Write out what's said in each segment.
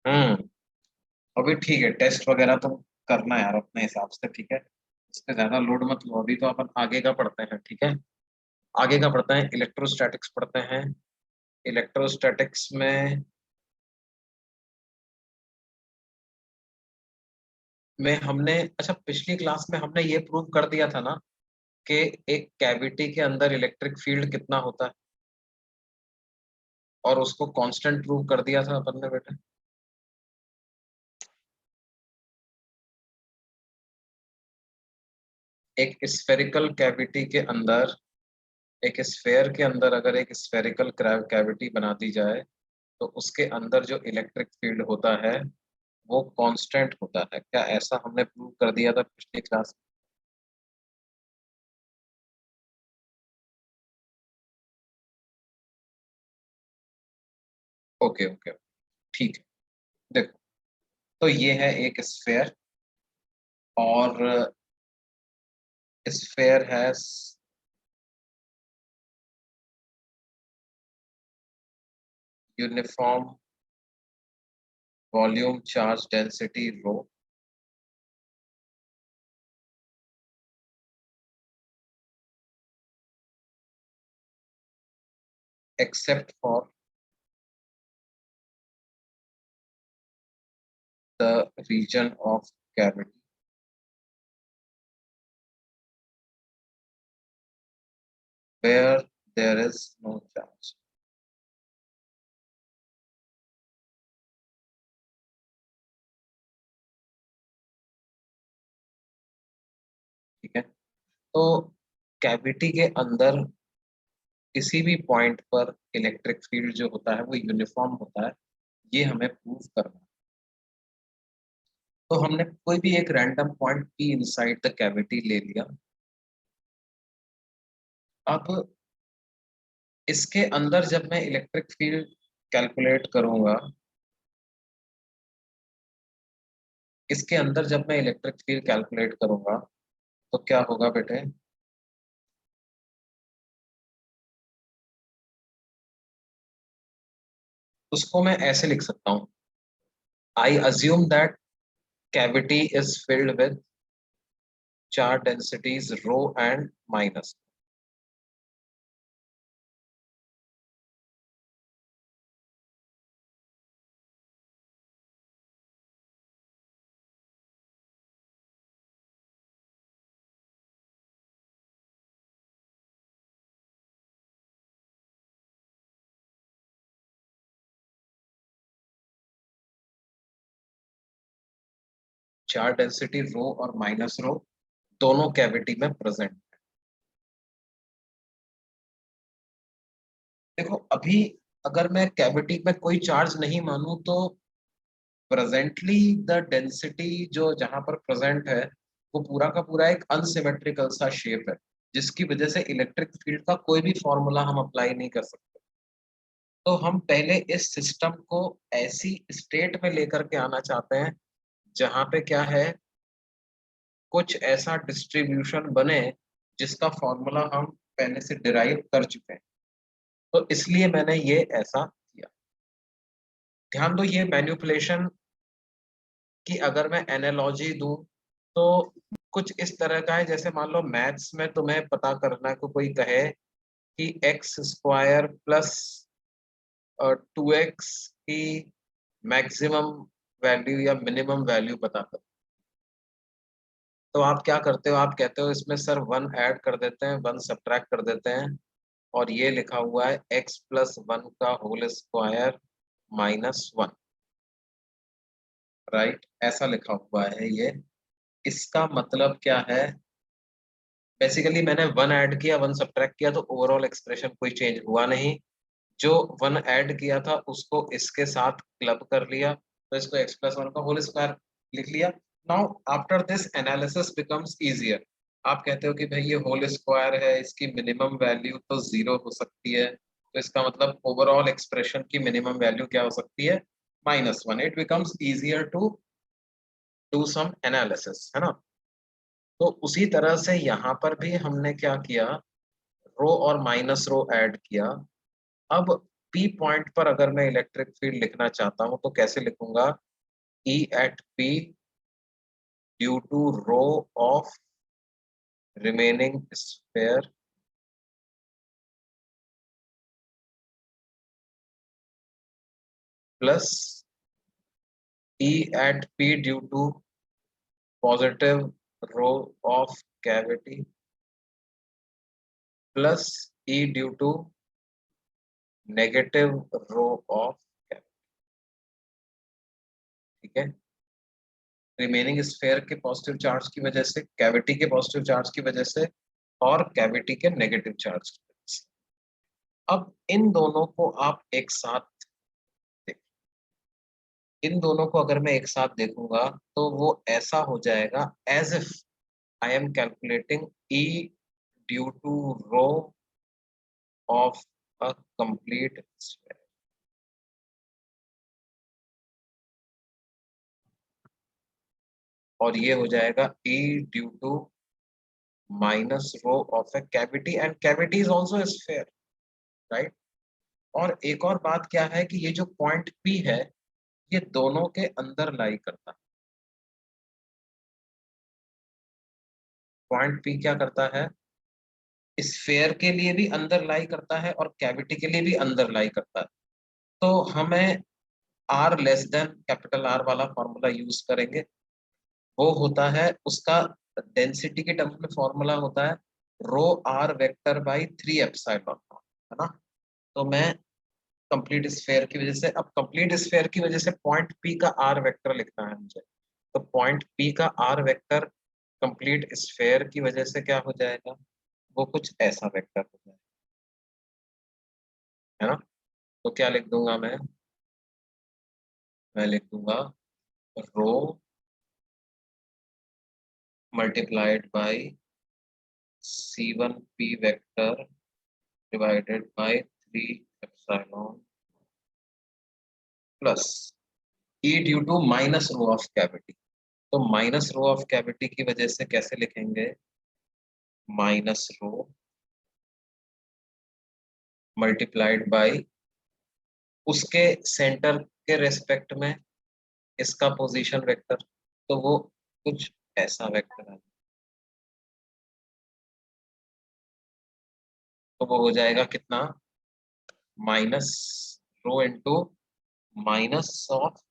हम्म। अभी ठीक है, टेस्ट वगैरह तो करना है यार अपने हिसाब से, ठीक है। इसमें ज्यादा लोड मत लो, अभी तो अपन आगे का पढ़ते हैं, ठीक है। आगे का पढ़ते हैं, इलेक्ट्रोस्टैटिक्स पढ़ते हैं। इलेक्ट्रोस्टैटिक्स में हमने, अच्छा पिछली क्लास में हमने ये प्रूव कर दिया था ना कि एक कैविटी के अंदर इलेक्ट्रिक फील्ड कितना होता है, और उसको कांस्टेंट प्रूव कर दिया था अपन ने बेटा। एक स्फेरिकल कैविटी के अंदर, एक स्फेयर के अंदर अगर एक स्फेरिकल कैविटी बना दी जाए, तो उसके अंदर जो इलेक्ट्रिक फील्ड होता है वो कांस्टेंट होता है। क्या ऐसा हमने प्रूव कर दिया था पिछली क्लास में? ओके ओके, ठीक है। देखो, तो ये है एक स्फेयर, और sphere has uniform volume charge density row, except for the region of cavity where there is no charge। ठीक है, तो कैविटी के अंदर किसी भी पॉइंट पर इलेक्ट्रिक फील्ड जो होता है वो यूनिफॉर्म होता है, ये हमें प्रूव करना है। तो हमने कोई भी एक random point P inside the cavity ले लिया। अब इसके अंदर जब मैं इलेक्ट्रिक फील्ड कैलकुलेट करूंगा, इसके अंदर जब मैं इलेक्ट्रिक फील्ड कैलकुलेट करूंगा, तो क्या होगा बेटे? उसको मैं ऐसे लिख सकता हूँ, I assume that cavity is filled with charge densities rho and minus। Charge density रो और माइनस रो दोनों कैविटी में प्रेजेंट। देखो अभी अगर मैं कैविटी में कोई चार्ज नहीं मानूं, तो प्रेजेंटली द डेंसिटी जो जहां पर प्रेजेंट है वो पूरा का पूरा एक अनसिमेट्रिकल सा शेप है, जिसकी वजह से इलेक्ट्रिक फील्ड का कोई भी फॉर्मूला हम अप्लाई नहीं कर सकते। तो हम पहले इस सिस्टम को ऐसी स्टेट में लेकर के आना चाहते हैं जहां पे क्या है, कुछ ऐसा डिस्ट्रीब्यूशन बने जिसका फॉर्मूला हम पहले से डिराइव कर चुके हैं। तो इसलिए मैंने ये ऐसा किया। ध्यान दो, ये मैन्युपुलेशन की अगर मैं एनालॉजी दूं तो कुछ इस तरह का है, जैसे मान लो मैथ्स में तुम्हें पता करना को कोई कहे कि एक्स स्क्वायर प्लस 2x की मैक्सिमम वैल्यू या मिनिमम वैल्यू पता कर। तो आप क्या करते हो, आप कहते हो इसमें सर वन ऐड कर देते हैं, वन सब्ट्रैक्ट कर देते हैं, और ये लिखा हुआ है एक्स प्लस वन का whole square minus one. Right, ऐसा लिखा हुआ है ये। इसका मतलब क्या है? बेसिकली मैंने वन ऐड किया, वन सब्ट्रैक्ट किया, तो ओवरऑल एक्सप्रेशन कोई चेंज हुआ नहीं। जो वन ऐड किया था उसको इसके साथ क्लब कर लिया, तो इसको एक्स प्लस वन का होल स्क्वायर लिख लिया। Now after this analysis becomes easier. आप कहते हो कि भाई ये होल स्क्वायर है, इसकी मिनिमम वैल्यू तो जीरो हो सकती है, तो इसका मतलब ओवरऑल एक्सप्रेशन की मिनिमम वैल्यू क्या हो सकती है? -1। It becomes easier to do some analysis, है ना। तो उसी तरह से यहाँ पर भी हमने क्या किया, रो और माइनस रो ऐड किया। अब पी पॉइंट पर अगर मैं इलेक्ट्रिक फील्ड लिखना चाहता हूं तो कैसे लिखूंगा? E at P due to rho of remaining sphere plus E at P due to positive rho of cavity plus E due to negative rho of cavity. ठीक है, रिमेनिंग स्फीयर के positive charge की वजह से, cavity के positive charge की वजह से और कैविटी के नेगेटिव चार्ज की वजह से। अब इन दोनों को आप एक साथ देख, इन दोनों को अगर मैं एक साथ देखूंगा तो वो ऐसा हो जाएगा as if I am calculating E due to rho of a complete sphere. और ये हो जाएगा E due to minus rho of a cavity, and cavity is also sphere, right. और एक और बात क्या है कि ये जो पॉइंट पी है ये दोनों के अंदर लाई करता है। पॉइंट पी क्या करता है? स्फेयर के लिए भी अंदर लाई करता है और कैविटी के लिए भी अंदर लाई करता है। तो हमें r less than capital R वाला फॉर्मूला यूज करेंगे। वो होता है उसका डेंसिटी के टर्म्स में फॉर्मूला होता है रो आर वेक्टर बाई 3 एप्सिलॉन, है ना। तो मैं कंप्लीट स्फेयर की वजह से, अब कंप्लीट स्फेयर की वजह से पॉइंट पी का आर वेक्टर लिखना है मुझे। तो पॉइंट पी का आर वेक्टर कंप्लीट स्फेयर की वजह से क्या हो जाएगा? वो कुछ ऐसा वेक्टर हो जाएगा, है ना। तो क्या लिख दूंगा मैं लिख दूंगा rho multiplied by C1P vector divided by 3 epsilon plus E due to minus rho of cavity. तो माइनस रो ऑफ कैविटी की वजह से कैसे लिखेंगे? माइनस रो मल्टीप्लाइड बाई उसके सेंटर के रेस्पेक्ट में इसका पोजीशन वेक्टर, तो वो कुछ ऐसा वेक्टर है। तो वो हो जाएगा कितना? Minus rho into minus of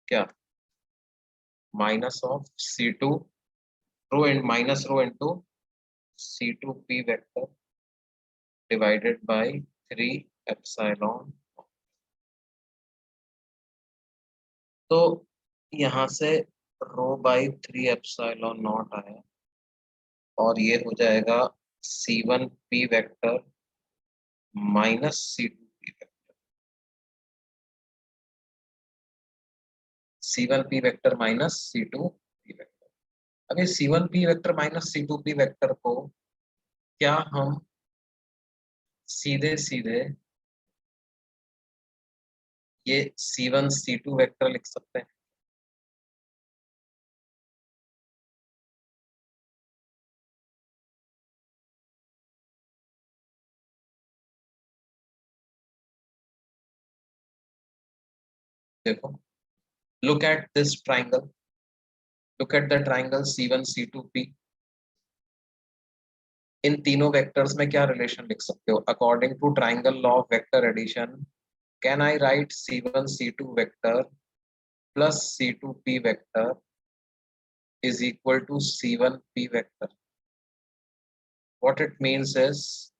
क्या? Minus of C2 rho in minus rho into C2P vector divided by 3 epsilon. तो यहाँ से रो बाई 3 एप्सिलॉन नॉट आया और ये हो जाएगा C1P vector minus C2P vector, C1P vector minus C2P vector. अब ये C1P vector minus C2P vector को क्या हम सीधे सीधे ये C1 C2 वेक्टर लिख सकते हैं? देखो, look at this triangle, look at the triangle C1 C2P। इन तीनों वेक्टर्स में क्या रिलेशन लिख सकते हो? According to triangle law of vector addition, can I write C1 C2 vector plus C2P vector is equal to C1P vector? What it means is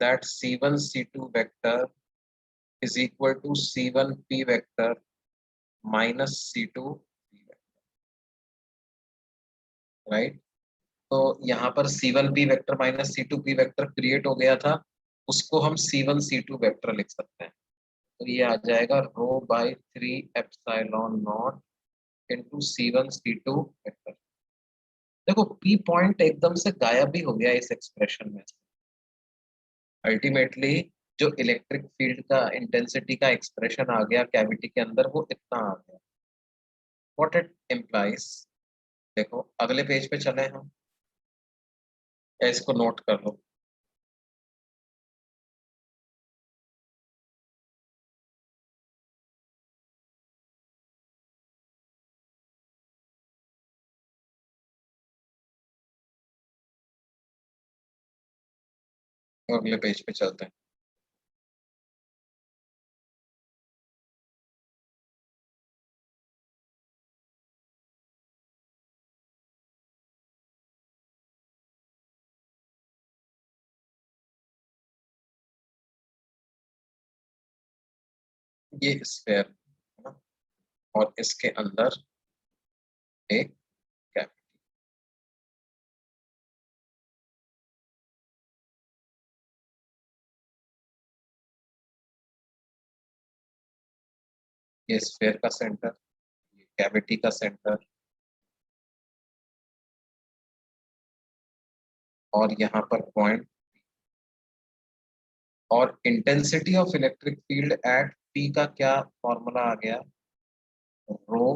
that C1 C2 vector is equal to C1P vector minus C2P vector, right? तो यहाँ पर C1P vector minus C2P vector create हो गया था, उसको हम C1 C2 vector लिख सकते हैं। तो ये आ जाएगा rho by 3 epsilon naught into C1 C2 vector. देखो P पॉइंट एकदम से गायब भी हो गया इस एक्सप्रेशन में। अल्टीमेटली जो इलेक्ट्रिक फील्ड का इंटेंसिटी का एक्सप्रेशन आ गया कैविटी के अंदर वो इतना आ गया। व्हाट इट इम्प्लाइज, देखो अगले पेज पे चले हम, या इसको नोट कर लो। अगले पेज पे चलते हैं। ये स्फेयर है ना, और इसके अंदर एक कैप। ये स्फेयर का सेंटर, ये कैविटी का सेंटर, और यहाँ पर पॉइंट। और intensity of electric field at P का क्या फॉर्मूला आ गया? रो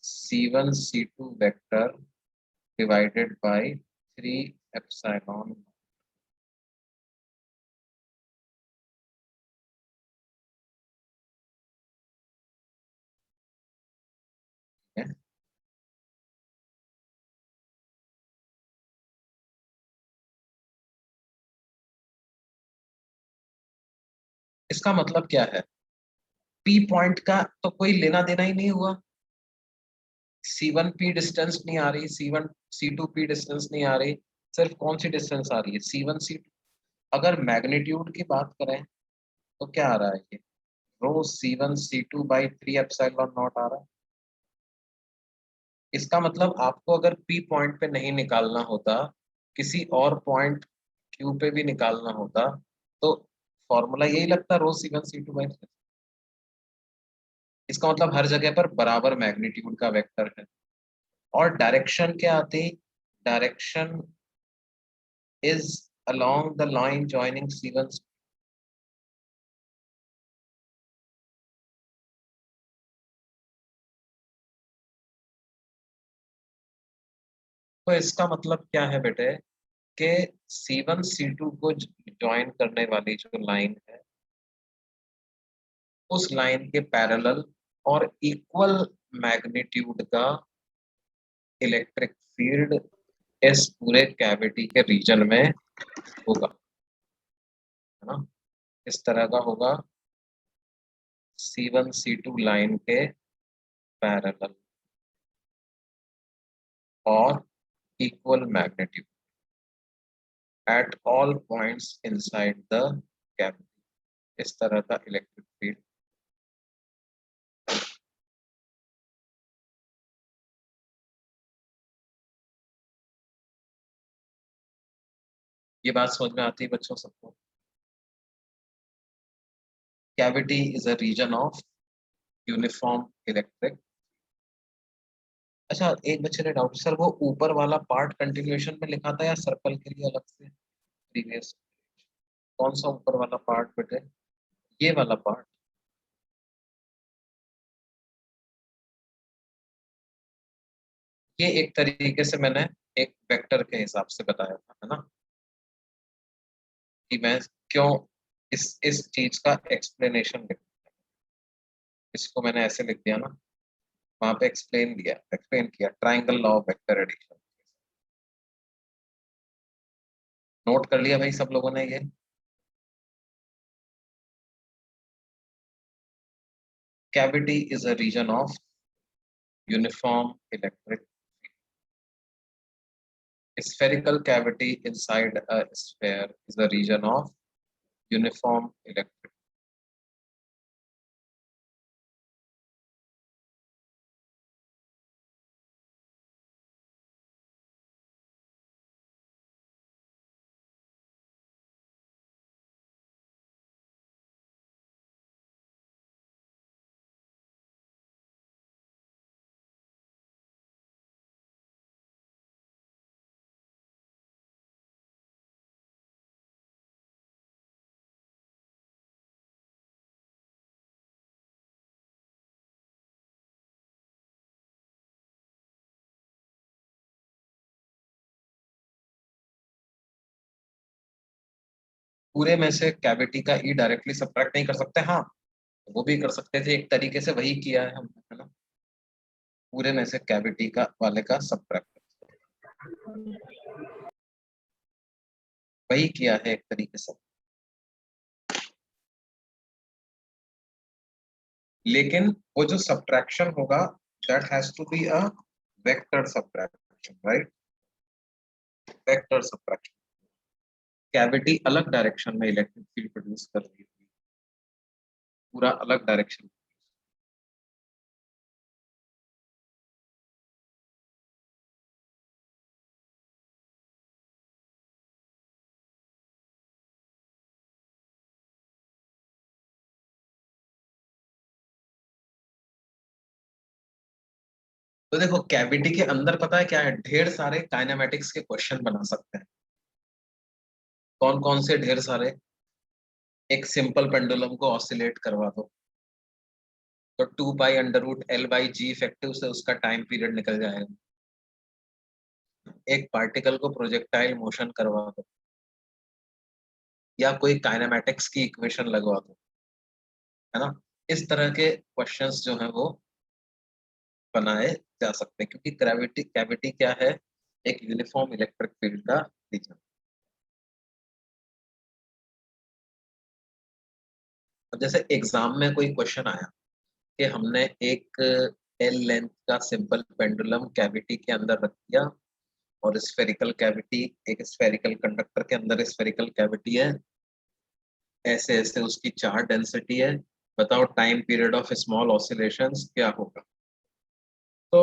C1 C2 vector divided by 3 epsilon है। इसका मतलब क्या है? पी पॉइंट का तो कोई लेना देना ही नहीं हुआ। C1 P डिस्टेंस नहीं आ रही, C1 C2 P डिस्टेंस नहीं आ रही, सिर्फ कौन सी डिस्टेंस आ रही है? C1 C2। अगर मैग्नीट्यूड की बात करें तो क्या आ रहा है? ये rho C1 C2 by 3 epsilon naught आ रहा है। इसका मतलब आपको अगर पी पॉइंट पे नहीं निकालना होता, किसी और पॉइंट क्यू पे भी निकालना होता, तो फॉर्मूला यही लगता, रो C1 C2 बाई 3। इसका मतलब हर जगह पर बराबर मैग्नीट्यूड का वेक्टर है। और डायरेक्शन क्या आती? Direction is along the line joining C1। तो इसका मतलब क्या है बेटे, कि C1 C2 को ज्वाइन करने वाली जो लाइन है, उस लाइन के पैरेलल और इक्वल मैग्नीट्यूड का इलेक्ट्रिक फील्ड इस पूरे कैविटी के रीजन में होगा, है ना। इस तरह का होगा C1 C2 लाइन के पैरेलल और equal magnitude at all points inside the cavity. इस तरह का इलेक्ट्रिक फील्ड। ये बात समझ में आती है बच्चों सबको? Cavity is a region of uniform electric. अच्छा, एक बच्चे ने डाउट, सर वो ऊपर वाला पार्ट कंटिन्यूएशन में लिखा था या सर्कल के लिए अलग से प्रीवियस? कौन सा ऊपर वाला पार्ट बेटे? ये वाला पार्ट। ये एक तरीके से मैंने एक वेक्टर के हिसाब से बताया था, है ना, कि मैं क्यों इस चीज का एक्सप्लेनेशन लिख, इसको मैंने ऐसे लिख दिया ना, वहां पे एक्सप्लेन किया triangle law of vector addition. Note कर लिया भाई सब लोगों ने ये? Cavity is a region of uniform electric. Spherical cavity inside a sphere is a region of uniform electric. पूरे में से कैविटी का ई डायरेक्टली सब्ट्रैक्ट नहीं कर सकते, हाँ वो भी कर सकते थे, एक तरीके से वही किया है हमने, है ना। पूरे में से कैविटी का वाले का सब्ट्रैक्ट। वही किया है एक तरीके से, लेकिन वो जो सब्ट्रैक्शन होगा that has to be a vector subtraction, right? Vector subtraction. Cavity अलग डायरेक्शन में इलेक्ट्रिक फील्ड प्रोड्यूस कर रही है, पूरा अलग डायरेक्शन। तो देखो कैविटी के अंदर पता है क्या है, ढेर सारे काइनेमेटिक्स के क्वेश्चन बना सकते हैं। कौन कौन से ढेर सारे? एक सिंपल पेंडुलम को ऑसिलेट करवा दो तो 2 pi under root L/G effective से उसका टाइम पीरियड निकल जाएगा। एक पार्टिकल को प्रोजेक्टाइल मोशन करवा दो, या कोई काइनेमेटिक्स की इक्वेशन लगवा दो, है ना? इस तरह के क्वेश्चंस जो है वो बनाए जा सकते हैं, क्योंकि ग्रेविटी कैविटी क्या है, एक यूनिफॉर्म इलेक्ट्रिक फील्ड का रीजन। अब जैसे एग्जाम में कोई क्वेश्चन आया कि हमने एक एल लेंथ का सिंपल पेंडुलम कैविटी के अंदर रख दिया, और स्फेरिकल कैविटी, एक स्फेरिकल कंडक्टर के अंदर स्फेरिकल कैविटी है, ऐसे ऐसे उसकी चार्ज डेंसिटी है, बताओ time period of small oscillations क्या होगा? तो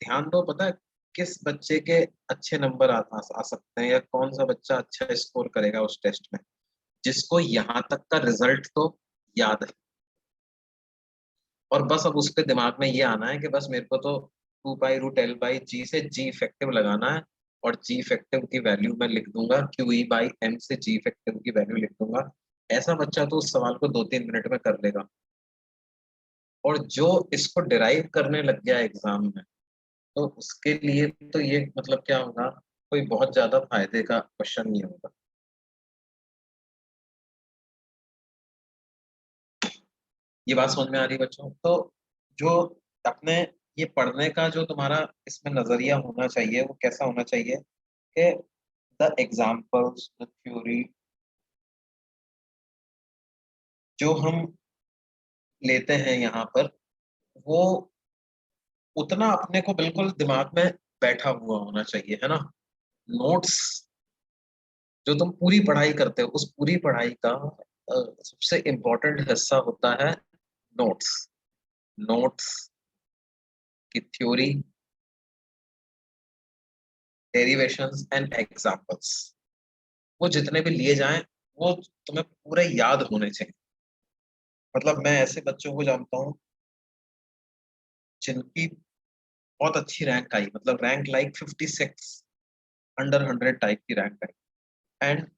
ध्यान दो, पता है किस बच्चे के अच्छे नंबर आ सकते हैं, या कौन सा बच्चा अच्छा स्कोर करेगा उस टेस्ट में, जिसको यहाँ तक का रिजल्ट तो याद है, और बस अब उसके दिमाग में ये आना है कि बस मेरे को तो 2 पाई रूट L/G से जी इफेक्टिव लगाना है, और जी इफेक्टिव की वैल्यू मैं लिख दूंगा QE/M से जी इफेक्टिव की वैल्यू लिख दूंगा। ऐसा बच्चा तो उस सवाल को 2-3 मिनट में कर लेगा। और जो इसको डिराइव करने लग गया एग्जाम में, तो उसके लिए तो ये मतलब क्या होगा, कोई बहुत ज्यादा फायदे का क्वेश्चन नहीं होगा। ये बात समझ में आ रही है बच्चों? तो जो अपने ये पढ़ने का जो तुम्हारा इसमें नजरिया होना चाहिए वो कैसा होना चाहिए कि द एग्जाम्पल्स, द थ्योरी जो हम लेते हैं यहाँ पर, वो उतना अपने को बिल्कुल दिमाग में बैठा हुआ होना चाहिए, है ना? नोट्स जो तुम पूरी पढ़ाई करते हो, उस पूरी पढ़ाई का सबसे इम्पोर्टेंट हिस्सा होता है नोट्स। नोट्स की थ्योरी, डेरिवेशंस एंड एग्जांपल्स, वो जितने भी लिए जाएं वो तुम्हें पूरे याद होने चाहिए। मतलब मैं ऐसे बच्चों को जानता हूँ जिनकी बहुत अच्छी रैंक आई, मतलब रैंक लाइक 56 अंडर 100 टाइप की रैंक आई, एंड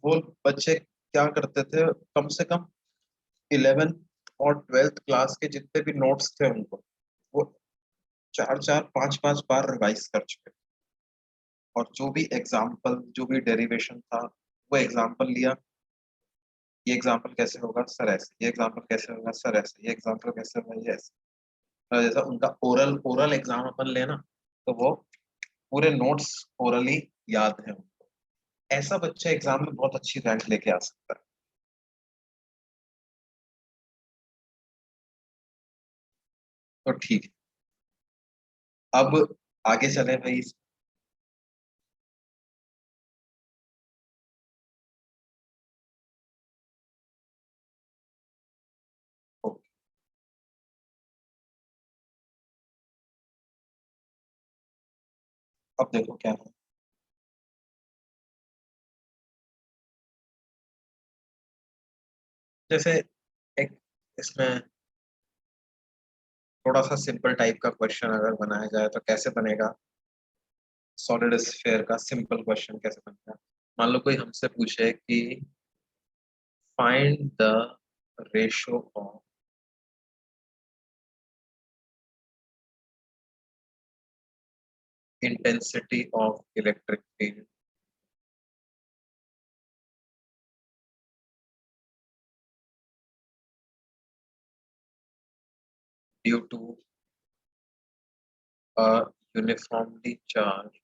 वो बच्चे क्या करते थे, कम से कम 11th और 12th क्लास के जितने भी नोट्स थे उनको वो 4-4 5-5 बार रिवाइज कर चुके। और जो भी एग्जाम्पल, जो भी डेरिवेशन था, वो एग्जाम्पल लिया, ये एग्जाम्पल कैसे होगा सर ऐसे, ये एग्जाम्पल कैसे होगा सर ऐसे, ये एग्जाम्पल कैसे होगा ये ऐसे। और जैसा उनका ओरल ओरल एग्जाम अपन लेना, तो वो पूरे नोट्स ओरली याद है उनको। ऐसा बच्चा एग्जाम में बहुत अच्छी रैंक लेके आ सकता है। तो ठीक है, अब आगे चले भाई। अब देखो क्या है, जैसे एक इसमें थोड़ा सा सिंपल टाइप का क्वेश्चन अगर बनाया जाए तो कैसे बनेगा? सॉलिड स्फीयर का सिंपल क्वेश्चन कैसे बनेगा? मान लो कोई हमसे पूछे कि find the ratio of intensity of electric field due to a uniformly charge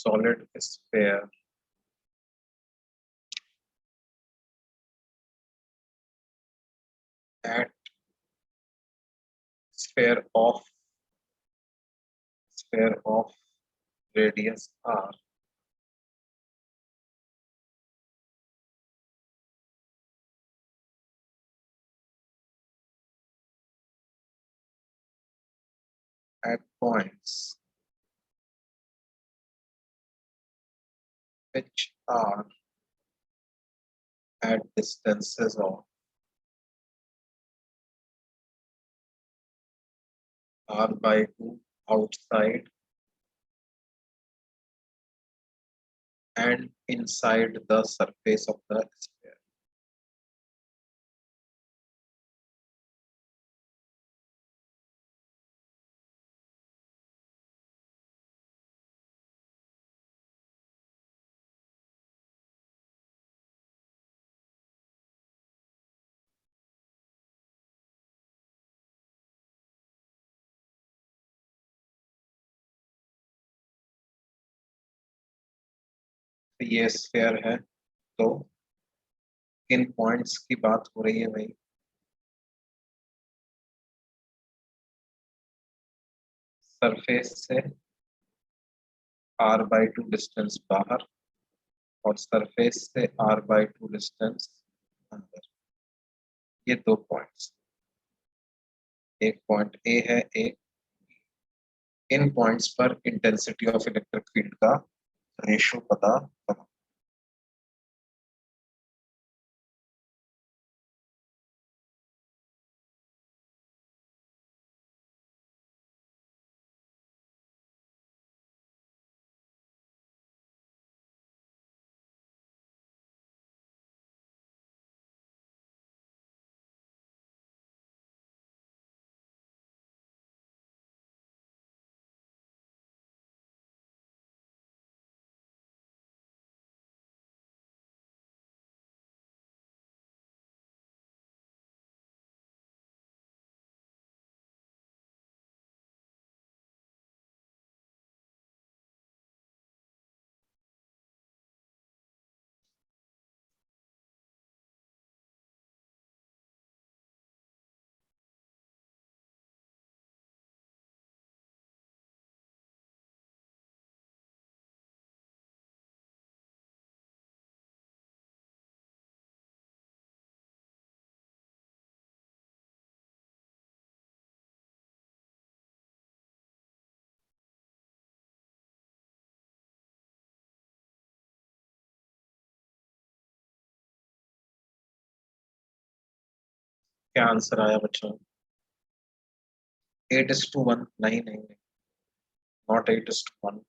solid sphere at sphere of radius r at points which are at distances of r by 2 outside and inside the surface of the sphere. तो ये sphere है, तो किन points की बात हो रही है भाई? सरफेस से r/2 डिस्टेंस बाहर और सरफेस से r/2 डिस्टेंस अंदर, ये दो पॉइंट्स, एक पॉइंट ए है, एक इन पॉइंट्स पर इंटेंसिटी ऑफ इलेक्ट्रिक फील्ड का रेशो पता लगा। क्या आंसर आया बच्चों? 8:1? नहीं नहीं नहीं, नॉट 8:1।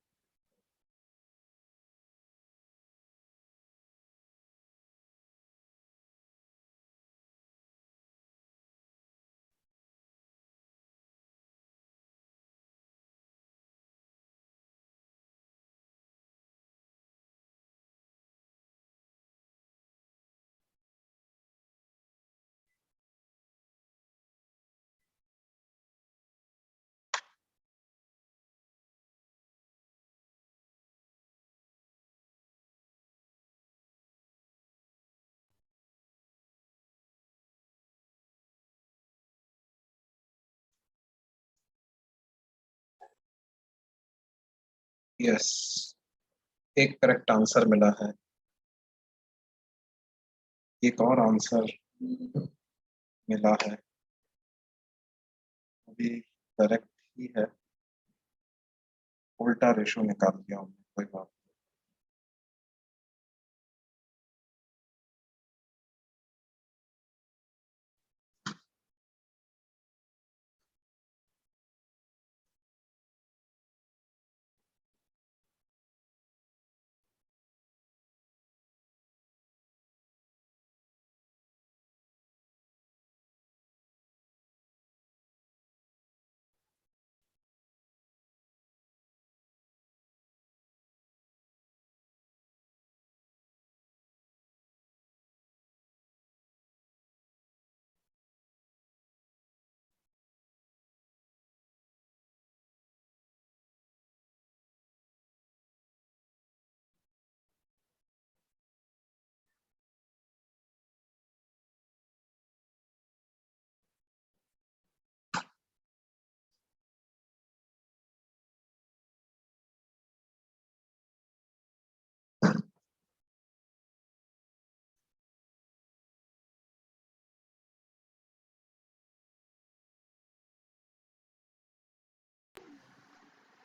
यस, एक करेक्ट आंसर मिला है। एक और आंसर मिला है, अभी करेक्ट ही है, उल्टा रेशो निकाल दिया हमने, कोई बात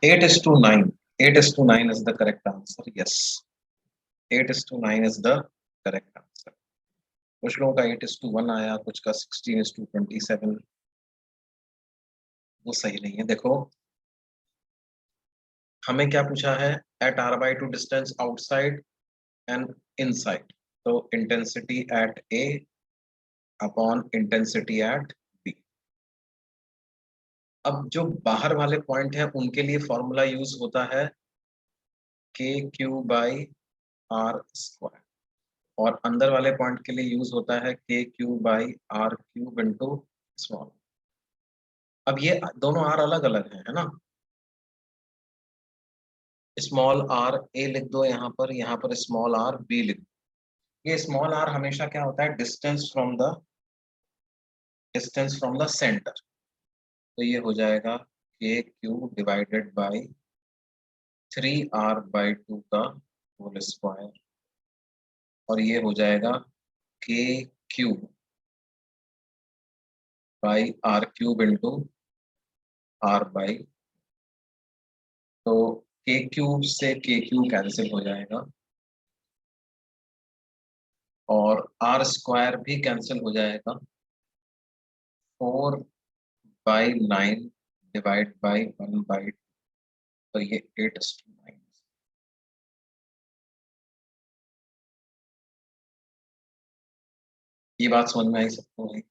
8:9. 8:9 is the correct answer. Yes, 8:9 is the correct answer. कुछ लोगों का 8:1 आया, कुछ का 16:27। वो सही नहीं है। देखो हमें क्या पूछा है, at r/2 distance outside and inside, तो intensity at A upon intensity at B. अब जो बाहर वाले पॉइंट हैं उनके लिए फॉर्मूला यूज होता है KQ/R², और अंदर वाले पॉइंट के लिए यूज होता है KQ/R³ इंटू स्मॉल। अब ये दोनों आर अलग अलग है ना। स्मॉल आर ए लिख दो यहाँ पर स्मॉल आर बी लिख दो। ये स्मॉल आर हमेशा क्या होता है, डिस्टेंस फ्रॉम द सेंटर। तो ये हो जाएगा KQ डिवाइडेड बाई 3R/2 का होल स्क्वायर, और ये हो जाएगा KQ by R³ into R/, तो KQ से KQ कैंसिल हो जाएगा और R² भी कैंसिल हो जाएगा। 4/9 डिवाइड बाई 1/2, तो ये 8:9। ये बात समझ में आई सबको भाई?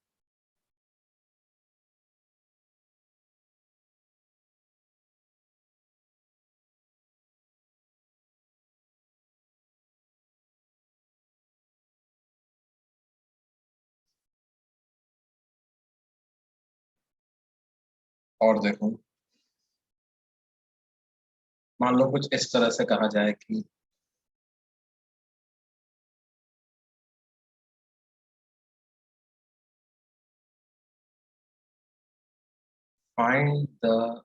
और देखो मान लो कुछ इस तरह से कहा जाए कि find the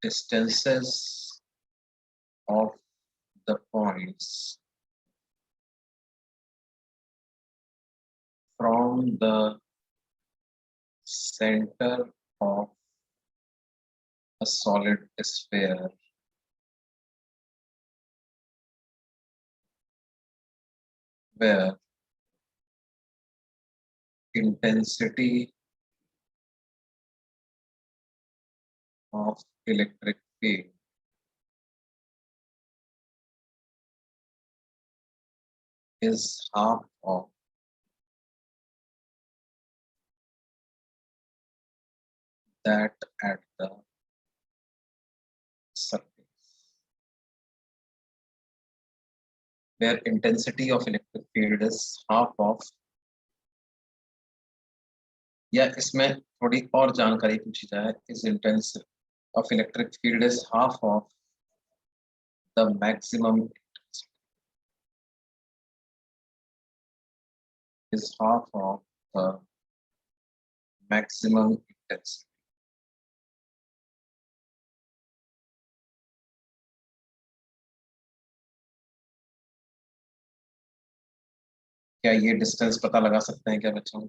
distances of the points from the center of a solid sphere where intensity of electric field is half of that at the surface, where intensity of electric field is half of, या इसमें थोड़ी और जानकारी पूछी जाए, इस intensity of electric field is half of the maximum intensity, is half of the maximum intensity। क्या ये डिस्टेंस पता लगा सकते हैं क्या बच्चों?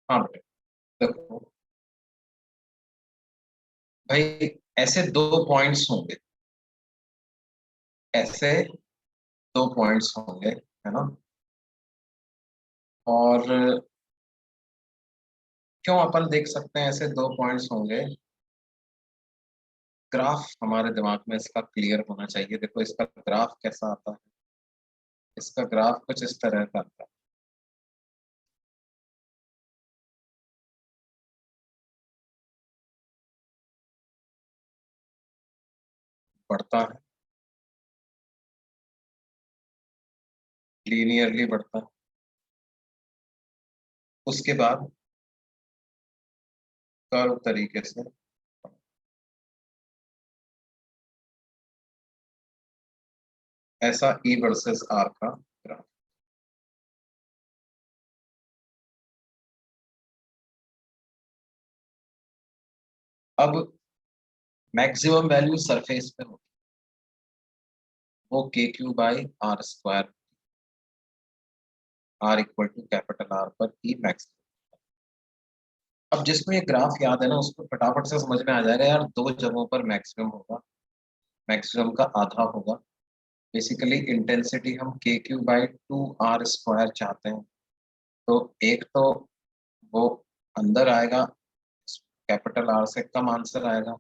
हाँ बेटे, देखो भाई, ऐसे दो पॉइंट्स होंगे, ऐसे दो पॉइंट्स होंगे, है ना। और क्यों अपन देख सकते हैं ऐसे दो पॉइंट्स होंगे, ग्राफ हमारे दिमाग में इसका क्लियर होना चाहिए। देखो इसका ग्राफ कैसा आता है, इसका ग्राफ कुछ इस तरह का आता है। बढ़ता है, लीनियरली बढ़ता है, उसके बाद कर्व तरीके से, ऐसा ई वर्सेस आर का ग्राफ। अब मैक्सिमम वैल्यू सरफेस पे हो, वो k q by r square, r equal to capital R पर ई मैक्स। अब जिसको ये ग्राफ याद है ना, उसको फटाफट से समझ में आ जाएगा यार, दो जगहों पर मैक्सिमम होगा, मैक्सिमम का आधा होगा। बेसिकली इंटेंसिटी हम k q by two r square चाहते हैं, तो एक तो वो अंदर आएगा, कैपिटल आर से कम आंसर आएगा,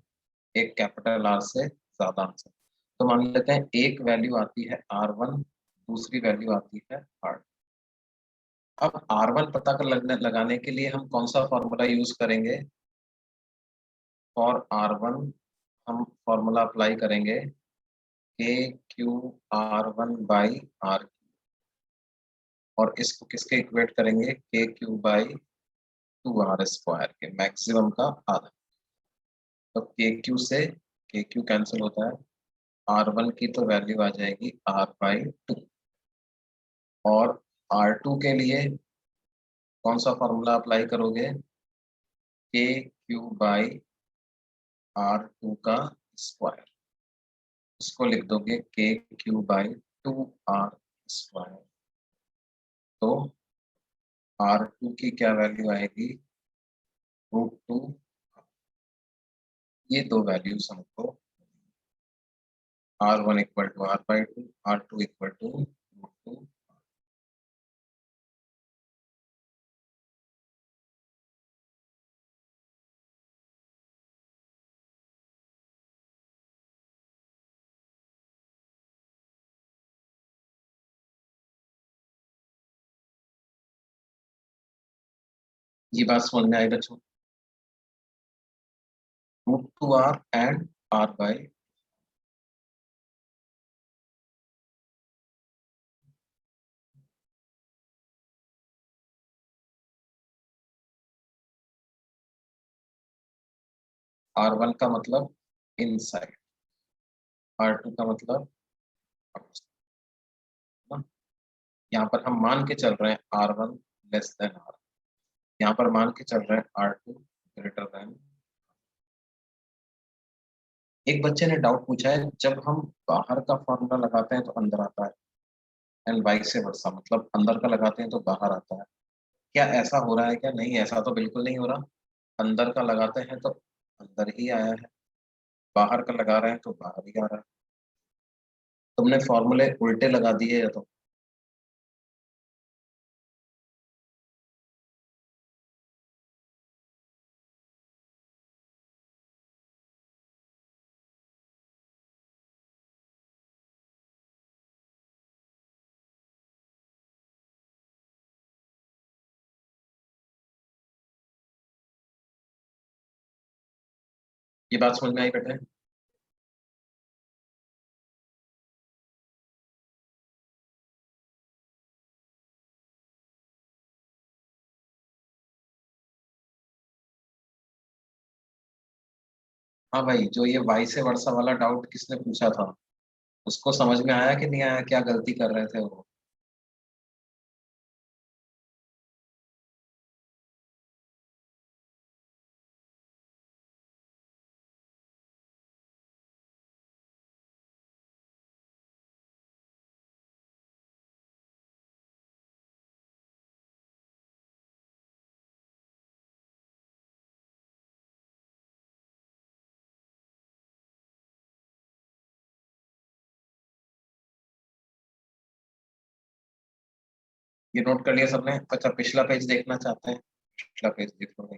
एक कैपिटल आर से ज्यादा आंसर। तो मान लेते हैं एक वैल्यू आती है R1, दूसरी वैल्यू आती है R। अब R1 पता कर लगाने के लिए हम कौन सा फॉर्मूला यूज करेंगे? फॉर R1 हम फॉर्मूला अप्लाई करेंगे k Q R1 by are, और इसको किसके इक्वेट करेंगे? K q by two r square के, मैक्सिमम का आधा। तो के क्यू से के क्यू कैंसिल होता है, R1 की तो वैल्यू आ जाएगी R/2, और R2 के लिए कौन सा फॉर्मूला अप्लाई करोगे? के क्यू बाई R2 का स्क्वायर, इसको लिख दोगे k q by two r square. तो R2 की क्या वैल्यू आएगी? √2। ये दो वैल्यूज हमको, R1 equal to R/2, R2 equal to √2। ये बात समझ में आई बच्चों? √2r एंड R/, R1 का मतलब इनसाइड, R2 का मतलब outside, ना। यहाँ पर हम मान के चल रहे हैं R1 लेस देन R, यहाँ पर मान के चल रहे हैं R2 ग्रेटर देन। एक बच्चे ने डाउट पूछा है, जब हम बाहर का फॉर्मूला लगाते हैं तो अंदर आता है, एंड वाइस से वर्सा, मतलब अंदर का लगाते हैं तो बाहर आता है। क्या ऐसा हो रहा है क्या? नहीं, ऐसा तो बिल्कुल नहीं हो रहा। अंदर का लगाते हैं तो अंदर ही आया है, बाहर का लगा रहे हैं तो बाहर ही आ रहा है। तुमने फॉर्मूले उल्टे लगा दिए या तो। ये बात समझ में आई बेटे? हाँ भाई, जो ये वाई से वर्षा वाला डाउट किसने पूछा था, उसको समझ में आया कि नहीं आया, क्या गलती कर रहे थे वो? ये नोट कर लिया सबने? अच्छा, पिछला पेज देखना चाहते हैं? पिछला पेज देख लो।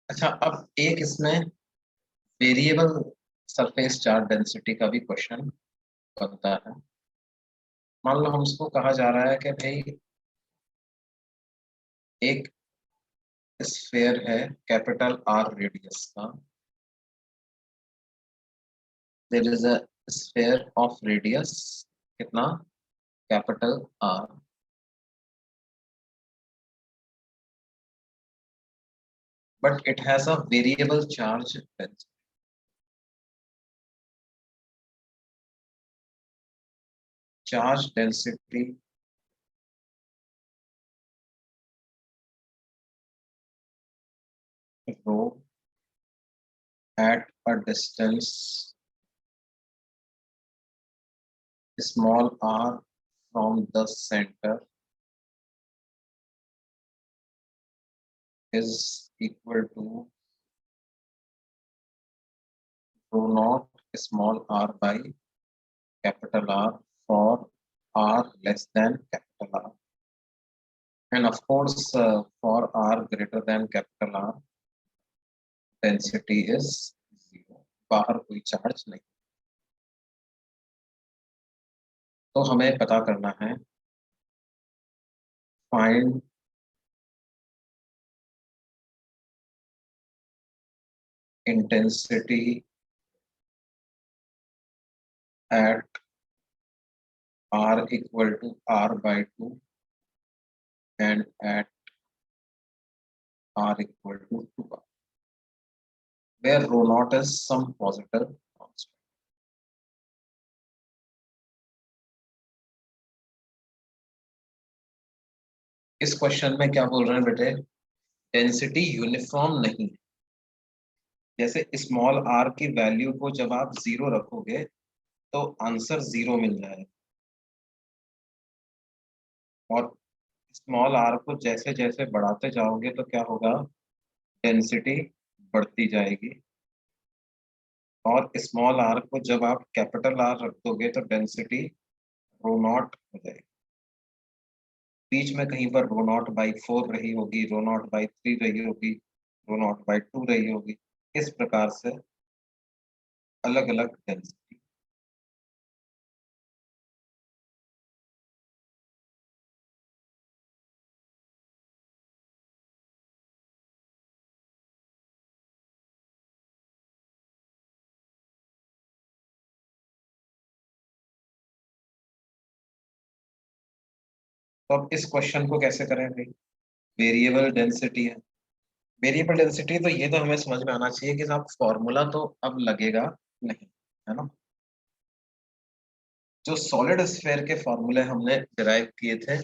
अच्छा, अब एक इसमें वेरिएबल सरफेस चार्ज डेंसिटी का भी क्वेश्चन बनता है। मान लो हमको कहा जा रहा है कि भाई एक स्फीयर है कैपिटल आर रेडियस का, there is a sphere of radius कितना, capital R, but it has a variable charge density. Charge density rho at a distance small r from the center is equal to rho naught small r by capital R for r less than capital R, and of course for r greater than capital R density is 0, बाहर कोई charge नहीं। तो हमें पता करना है find intensity at r equal to r by 2 and at r equal to 2r, where rho naught is some positive constant. इस question में क्या बोल रहे हैं बेटे, डेंसिटी यूनिफॉर्म नहीं है। जैसे स्मॉल आर की वैल्यू को जब आप जीरो रखोगे तो आंसर जीरो मिल जाएगा, और स्मॉल आर को जैसे जैसे बढ़ाते जाओगे तो क्या होगा, डेंसिटी बढ़ती जाएगी, और स्मॉल आर को जब आप कैपिटल आर रख दोगे तो डेंसिटी रो नॉट हो जाएगी। बीच में कहीं पर रो नॉट बाई 4 रही होगी, रो नॉट बाई 3 रही होगी, रो नॉट बाई 2 रही होगी, इस प्रकार से अलग अलग डेंसिटी। तो अब इस क्वेश्चन को कैसे करें भाई, वेरिएबल डेंसिटी है। वेरिएबल डेंसिटी तो ये तो हमें समझ में आना चाहिए कि साहब फॉर्मूला तो अब लगेगा नहीं, है ना। जो सॉलिड स्फीयर के फॉर्मूले हमने डिराइव किए थे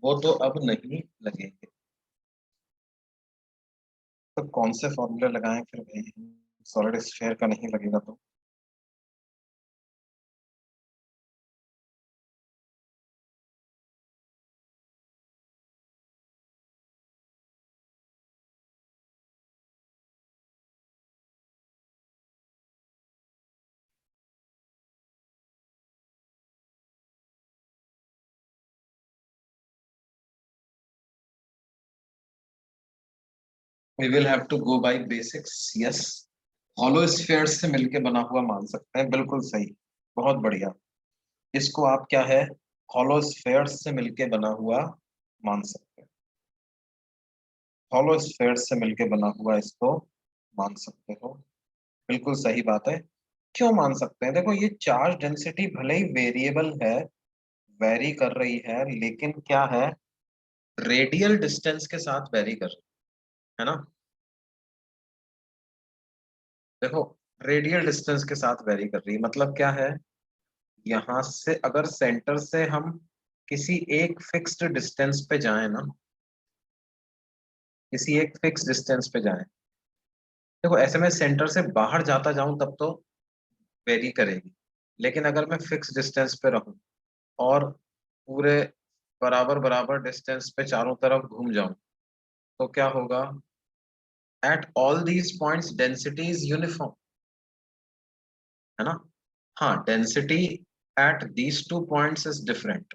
वो तो अब नहीं लगेंगे। तो कौन से फॉर्मूले लगाएं फिर भाई, सॉलिड स्फीयर का नहीं लगेगा तो? We will have to go by basics, yes. Hollow sphere से मिलके बना हुआ मान सकते हैं, बिल्कुल सही, बहुत बढ़िया। इसको आप क्या है, हॉलो स्फीयर से मिलके बना हुआ मान सकते हैं। हॉलो स्फीयर से मिलके बना हुआ इसको मान सकते हो, बिल्कुल सही बात है। क्यों मान सकते हैं, देखो ये चार्ज डेंसिटी भले ही वेरिएबल है, वेरी कर रही है, लेकिन क्या है, रेडियल डिस्टेंस के साथ वेरी कर रही है ना। देखो, रेडियल डिस्टेंस के साथ वेरी कर रही है मतलब क्या है, यहां से अगर सेंटर से हम किसी एक फिक्स्ड डिस्टेंस पे जाएं ना, किसी एक फिक्स डिस्टेंस पे जाएं। देखो ऐसे में सेंटर से बाहर जाता जाऊं तब तो वेरी करेगी, लेकिन अगर मैं फिक्स डिस्टेंस पे रहूं और पूरे बराबर बराबर डिस्टेंस पे चारों तरफ घूम जाऊं तो क्या होगा? At all these points density is uniform, है ना? हाँ, density at these two points is different,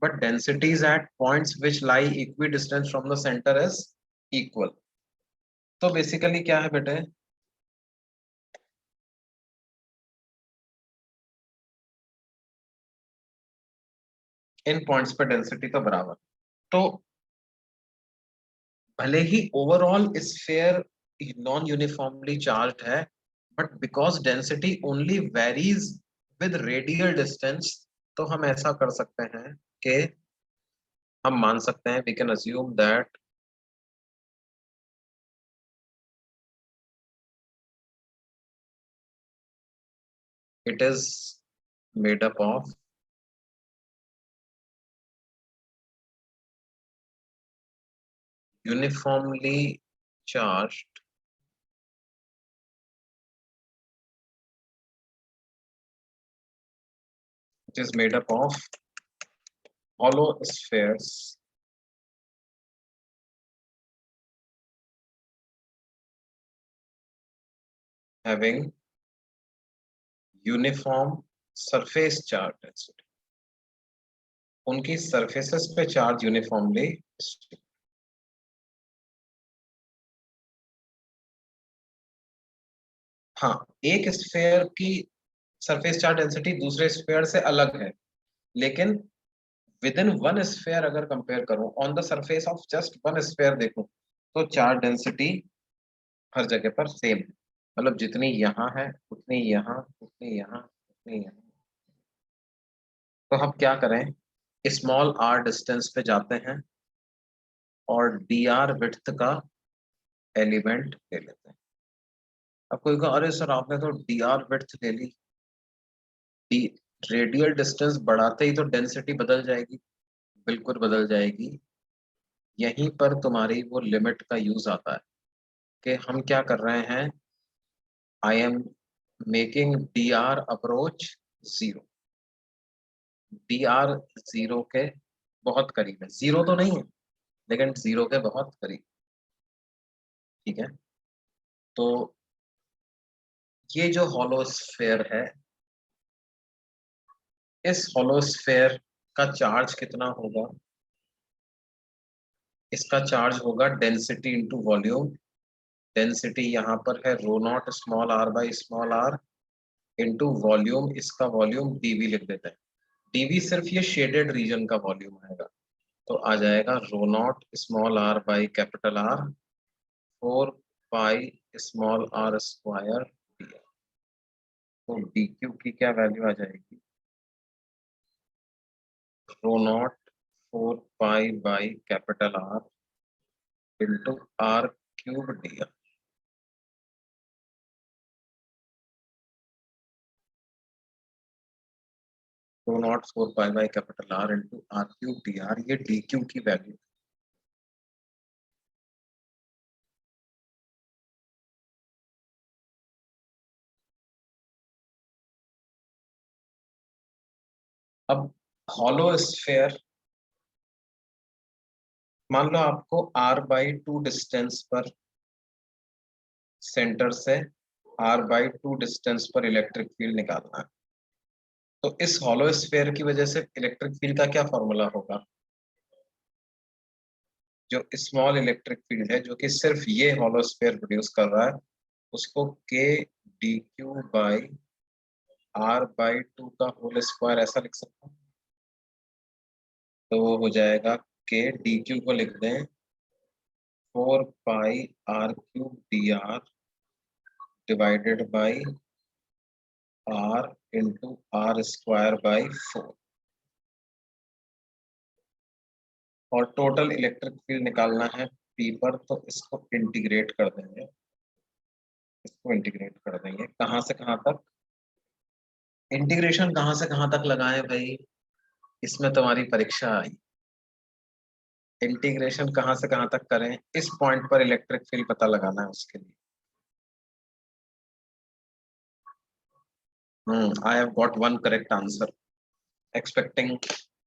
but densities at points which lie equidistant from the center is equal. तो बेसिकली क्या है बेटे, इन पॉइंट्स पे डेंसिटी तो बराबर। तो भले ही overall sphere non uniformly charged है, but because density only varies with radial distance, तो हम ऐसा कर सकते हैं कि हम मान सकते हैं, we can assume that it is made up of uniformly charged it is made up of hollow spheres having uniform surface charge density, उनकी surfaces पे charge uniformly। हाँ, एक स्फीयर की सरफेस चार्ज डेंसिटी दूसरे स्फीयर से अलग है, लेकिन विद इन वन स्फीयर अगर कंपेयर करूं, on the surface of just one sphere देखूं, तो चार्ज डेंसिटी हर जगह पर सेम है। मतलब जितनी यहाँ है उतनी यहाँ, उतनी यहाँ, उतनी यहाँ। तो हम क्या करें, स्मॉल आर डिस्टेंस पे जाते हैं और डी आर विड्थ का एलिमेंट ले लेते हैं। अब कोई कहा अरे सर आपने तो डी आर विड्थ ले ली, डी रेडियल डिस्टेंस बढ़ाते ही तो डेंसिटी बदल जाएगी। बिल्कुल बदल जाएगी। यहीं पर तुम्हारी वो लिमिट का यूज आता है कि हम क्या कर रहे हैं, I am making D R approach zero. D R zero के बहुत करीब है, जीरो तो नहीं है लेकिन जीरो के बहुत करीब। ठीक है, तो ये जो हॉलो स्फेयर है, इस हॉलो स्फेयर का चार्ज कितना होगा? इसका चार्ज होगा डेंसिटी इंटू वॉल्यूम। डेंसिटी यहाँ पर है rho naught small r by small r into volume. इसका वॉल्यूम डीवी लिख देते हैं। डीवी सिर्फ ये शेडेड रीजन का वॉल्यूम आएगा, तो आ जाएगा rho naught small r by capital R 4 pi small r square d. तो डी क्यू की क्या वैल्यू आ जाएगी? Rho not 4 pi by capital R into r cube d. Rho not 4 pi by capital R into r cube d r, ये d q की value. अब hollow sphere, मान लो आपको r/2 डिस्टेंस पर सेंटर से r/2 डिस्टेंस पर electric field निकालना है, तो इस हॉलो स्फेयर की वजह से इलेक्ट्रिक फील्ड का क्या फॉर्मूला होगा? जो स्मॉल इलेक्ट्रिक फील्ड है जो कि सिर्फ ये हॉलो स्फेयर प्रोड्यूस कर रहा है, उसको k dq बाई r/2 का होल स्क्वायर ऐसा लिख सकता हूँ। तो वो हो जाएगा k dq को लिख दें 4 पाई r³ divided by r into r²/4, और टोटल इलेक्ट्रिक फील्ड निकालना है P पर, तो इसको इंटीग्रेट कर देंगे। इसको इंटीग्रेट कर देंगे कहाँ से कहाँ तक? इंटीग्रेशन कहाँ से कहाँ तक लगाएं भाई, इसमें तुम्हारी परीक्षा आई। इंटीग्रेशन कहाँ से कहाँ तक करें, इस पॉइंट पर इलेक्ट्रिक फील्ड पता लगाना है उसके लिए। I have got one correct answer, expecting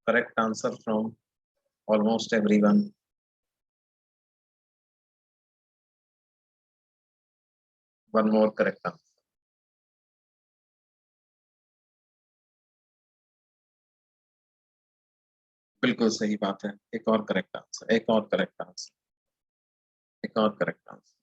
correct answer from almost everyone. One more correct answer. बिल्कुल सही बात है, एक और करेक्ट आंसर, एक और करेक्ट आंसर, एक और करेक्ट आंसर।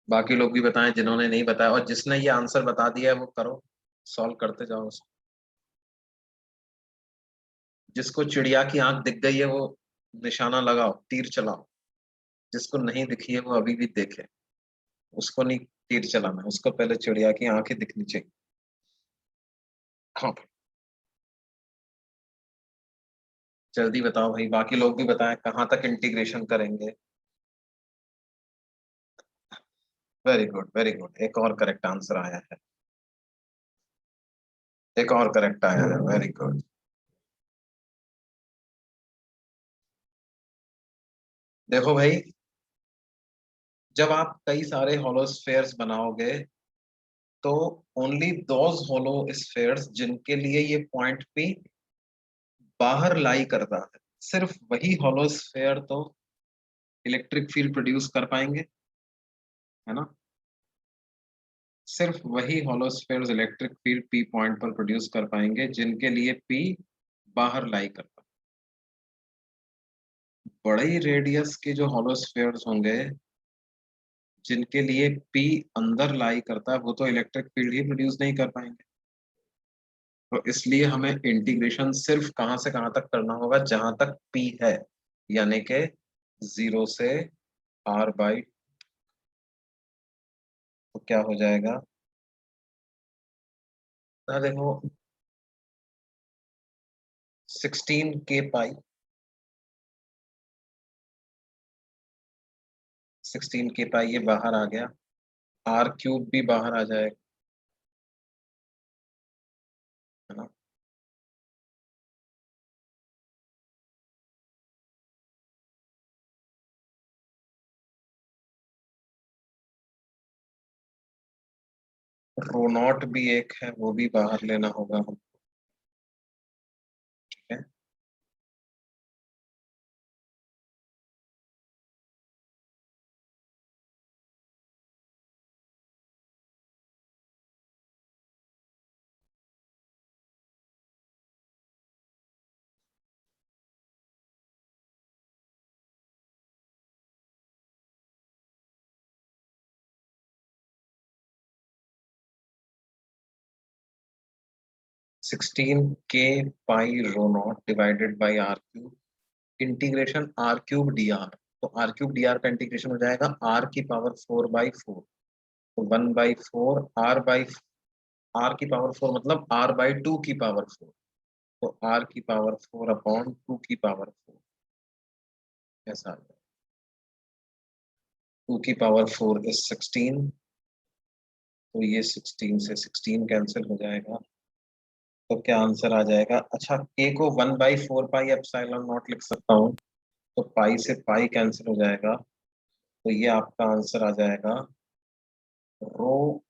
बाकी लोग भी बताएं जिन्होंने नहीं बताया, और जिसने ये आंसर बता दिया है वो करो, सॉल्व करते जाओ उसको। जिसको चिड़िया की आंख दिख गई है वो निशाना लगाओ, तीर चलाओ। जिसको नहीं दिखी है वो अभी भी देखे, उसको नहीं तीर चलाना, उसको पहले चिड़िया की आंखें दिखनी चाहिए। हाँ, जल्दी बताओ भाई, बाकी लोग भी बताएं कहाँ तक इंटीग्रेशन करेंगे। वेरी गुड, वेरी गुड, एक और करेक्ट आंसर आया है, एक और करेक्ट आया है, वेरी गुड। देखो भाई, जब आप कई सारे होलो स्फेयर्स बनाओगे तो ओनली दोज होलो स्फेयर्स जिनके लिए ये पॉइंट पी बाहर लाई करता है, सिर्फ वही होलो स्फेयर तो इलेक्ट्रिक फील्ड प्रोड्यूस कर पाएंगे, है ना। सिर्फ वही hollow spheres electric field P point पर प्रोड्यूस कर पाएंगे जिनके लिए पी बाहर लाई करता है। बड़े रेडियस के जो होलो स्फेयर्स होंगे जिनके लिए पी अंदर लाई करता है, वो तो इलेक्ट्रिक फील्ड ही प्रोड्यूस नहीं कर पाएंगे। तो इसलिए हमें इंटीग्रेशन सिर्फ कहां से कहां तक करना होगा, जहां तक पी है, यानी कि 0 से आर बाई, तो क्या हो जाएगा ना, देखो 16 k पाई, 16 k पाई ये बाहर आ गया, आर क्यूब भी बाहर आ जाएगा, है ना। रो नॉट भी एक है, वो भी बाहर लेना होगा हम, ठीक है। 16 k pi rho not divided by r cube, integration r cube d r. तो आर क्यूब डी आर का इंटीग्रेशन हो जाएगा r⁴/4, तो 1/4 r⁴ मतलब r/2 तो r⁴/2 ऐसा आ जाएगा। 2 की पावर 4 इज 16, तो ये 16 से 16 कैंसिल हो जाएगा, तो क्या आंसर आ जाएगा। अच्छा, k को 1/4 पाई एप्सिलॉन नॉट लिख सकता हूँ, तो पाई से पाई कैंसिल हो जाएगा, तो ये आपका आंसर आ जाएगा रो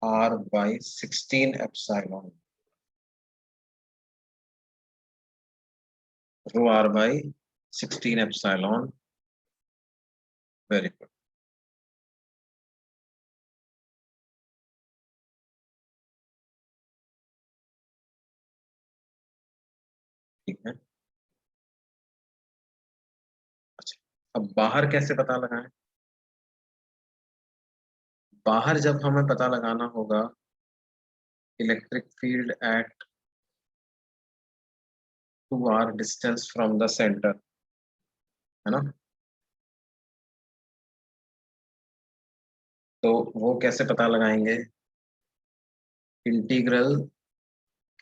r/16 एप्सिलॉन, रो r/16 एप्सिलॉन। वेरी गुड, ठीक है। अच्छा, अब बाहर कैसे पता लगाएं। बाहर जब हमें पता लगाना होगा electric field at 2r distance from the centre, है ना। तो वो कैसे पता लगाएंगे? इंटीग्रल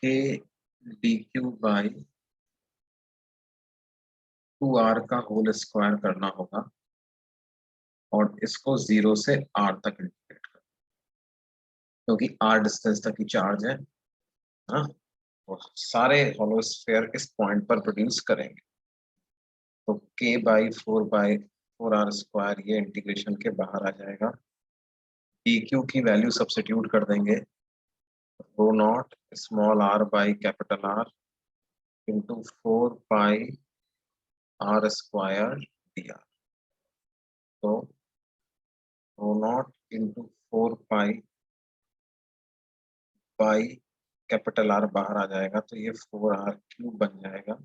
के डी क्यू बाई 2r का होल स्क्वायर करना होगा और इसको 0 से r तक इंटीग्रेट करना, क्योंकि r डिस्टेंस तक की चार्ज है ना। और सारे होलो स्फीयर इस पॉइंट पर प्रोड्यूस करेंगे। तो k बाई 4r स्क्वायर ये इंटीग्रेशन के बाहर आ जाएगा। डी क्यू की वैल्यू सब्स्टिट्यूट कर देंगे, rho naught small r by capital R into 4 pi r square d r. तो rho naught into 4 pi by capital R बाहर आ जाएगा, तो ये 4r³ बन जाएगा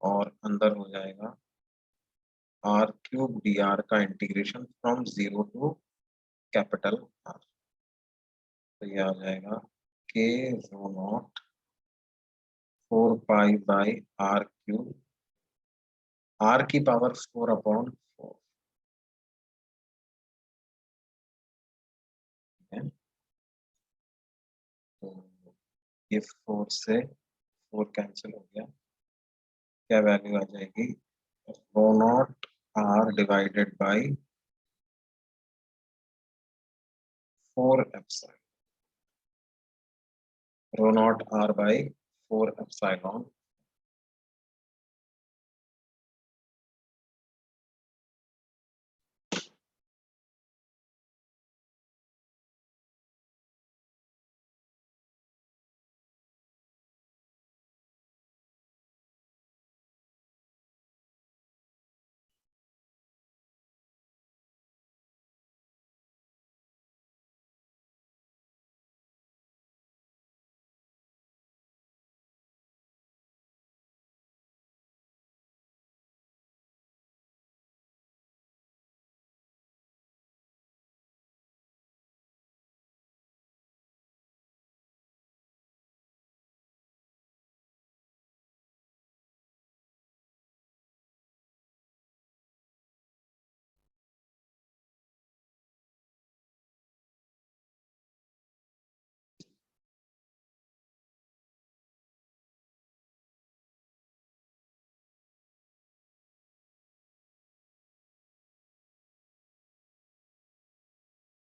और अंदर हो जाएगा r³ dr का integration from 0 to capital R। तो ये आ जाएगा k rho not 4 pi by r³, r की पावर 4/4 है। तो ये 4 से 4 कैंसिल हो गया, क्या वैल्यू आ जाएगी? Rho naught r divided by 4 epsilon, rho naught r by 4 epsilon.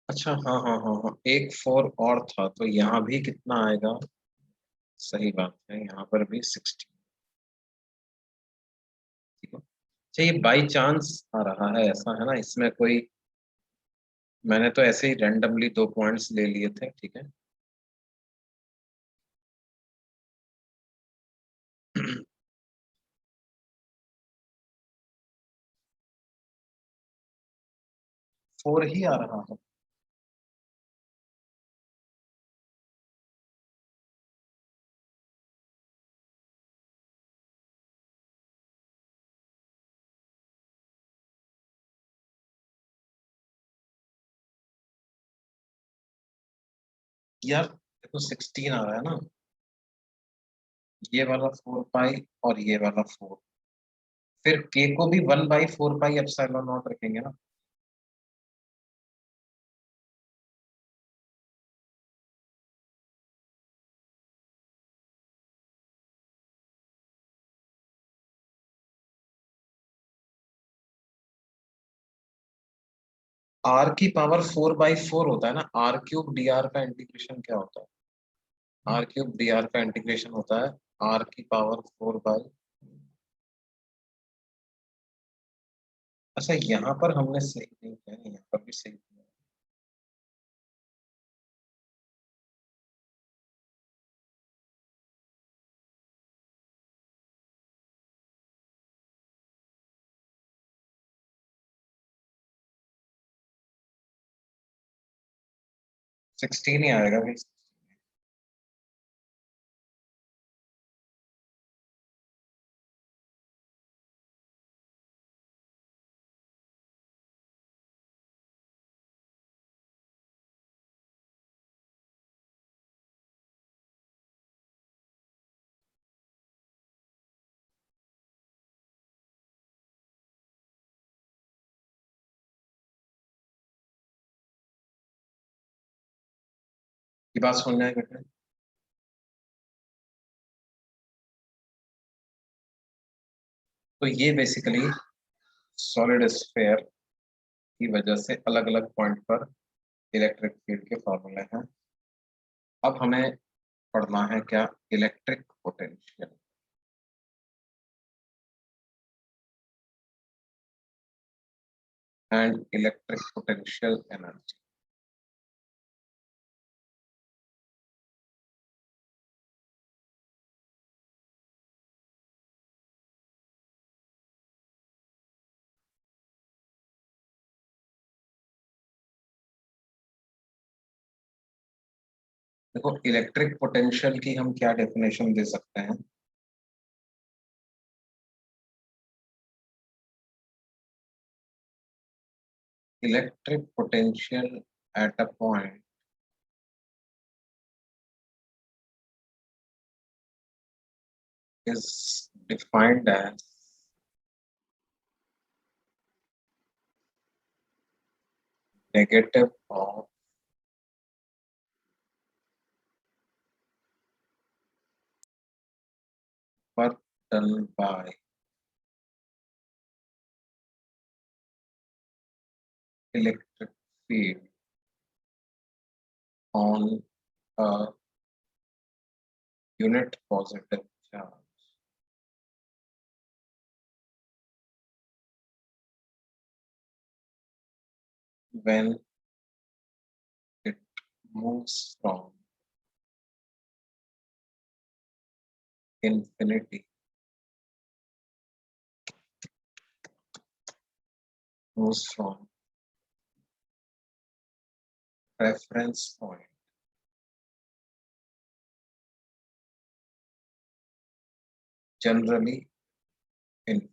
अच्छा, हाँ हाँ हाँ हाँ, एक 4 और था, तो यहाँ भी कितना आएगा? सही बात है, यहाँ पर भी 16। ठीक है। अच्छा, ये बाई चांस आ रहा है ऐसा है ना, इसमें कोई, मैंने तो ऐसे ही रैंडमली 2 पॉइंट्स ले लिए थे, ठीक है। फोर ही आ रहा है यार। देखो 16 आ रहा है ना, ये वाला 4 पाई और ये वाला 4, फिर के को भी 1/4 पाई एप्सिलॉन नॉट रखेंगे ना। आर की पावर 4/4 होता है ना, r³ dr का इंटीग्रेशन क्या होता है? r³ dr का इंटीग्रेशन होता है r की पावर 4/। अच्छा, यहाँ पर हमने सही नहीं किया, यहाँ पर भी सही किया। 16 ही आएगा भाई। ये बात समझ में आई बेटा? तो ये बेसिकली सॉलिड स्फेयर की वजह से अलग अलग पॉइंट पर इलेक्ट्रिक फील्ड के फॉर्मूले हैं। अब हमें पढ़ना है क्या, electric potential and electric potential energy. देखो इलेक्ट्रिक पोटेंशियल की हम क्या डेफिनेशन दे सकते हैं। Electric potential at a point is defined as negative of work done by electric field on a unit positive charge when it moves from infinity moves from reference point generally infinity.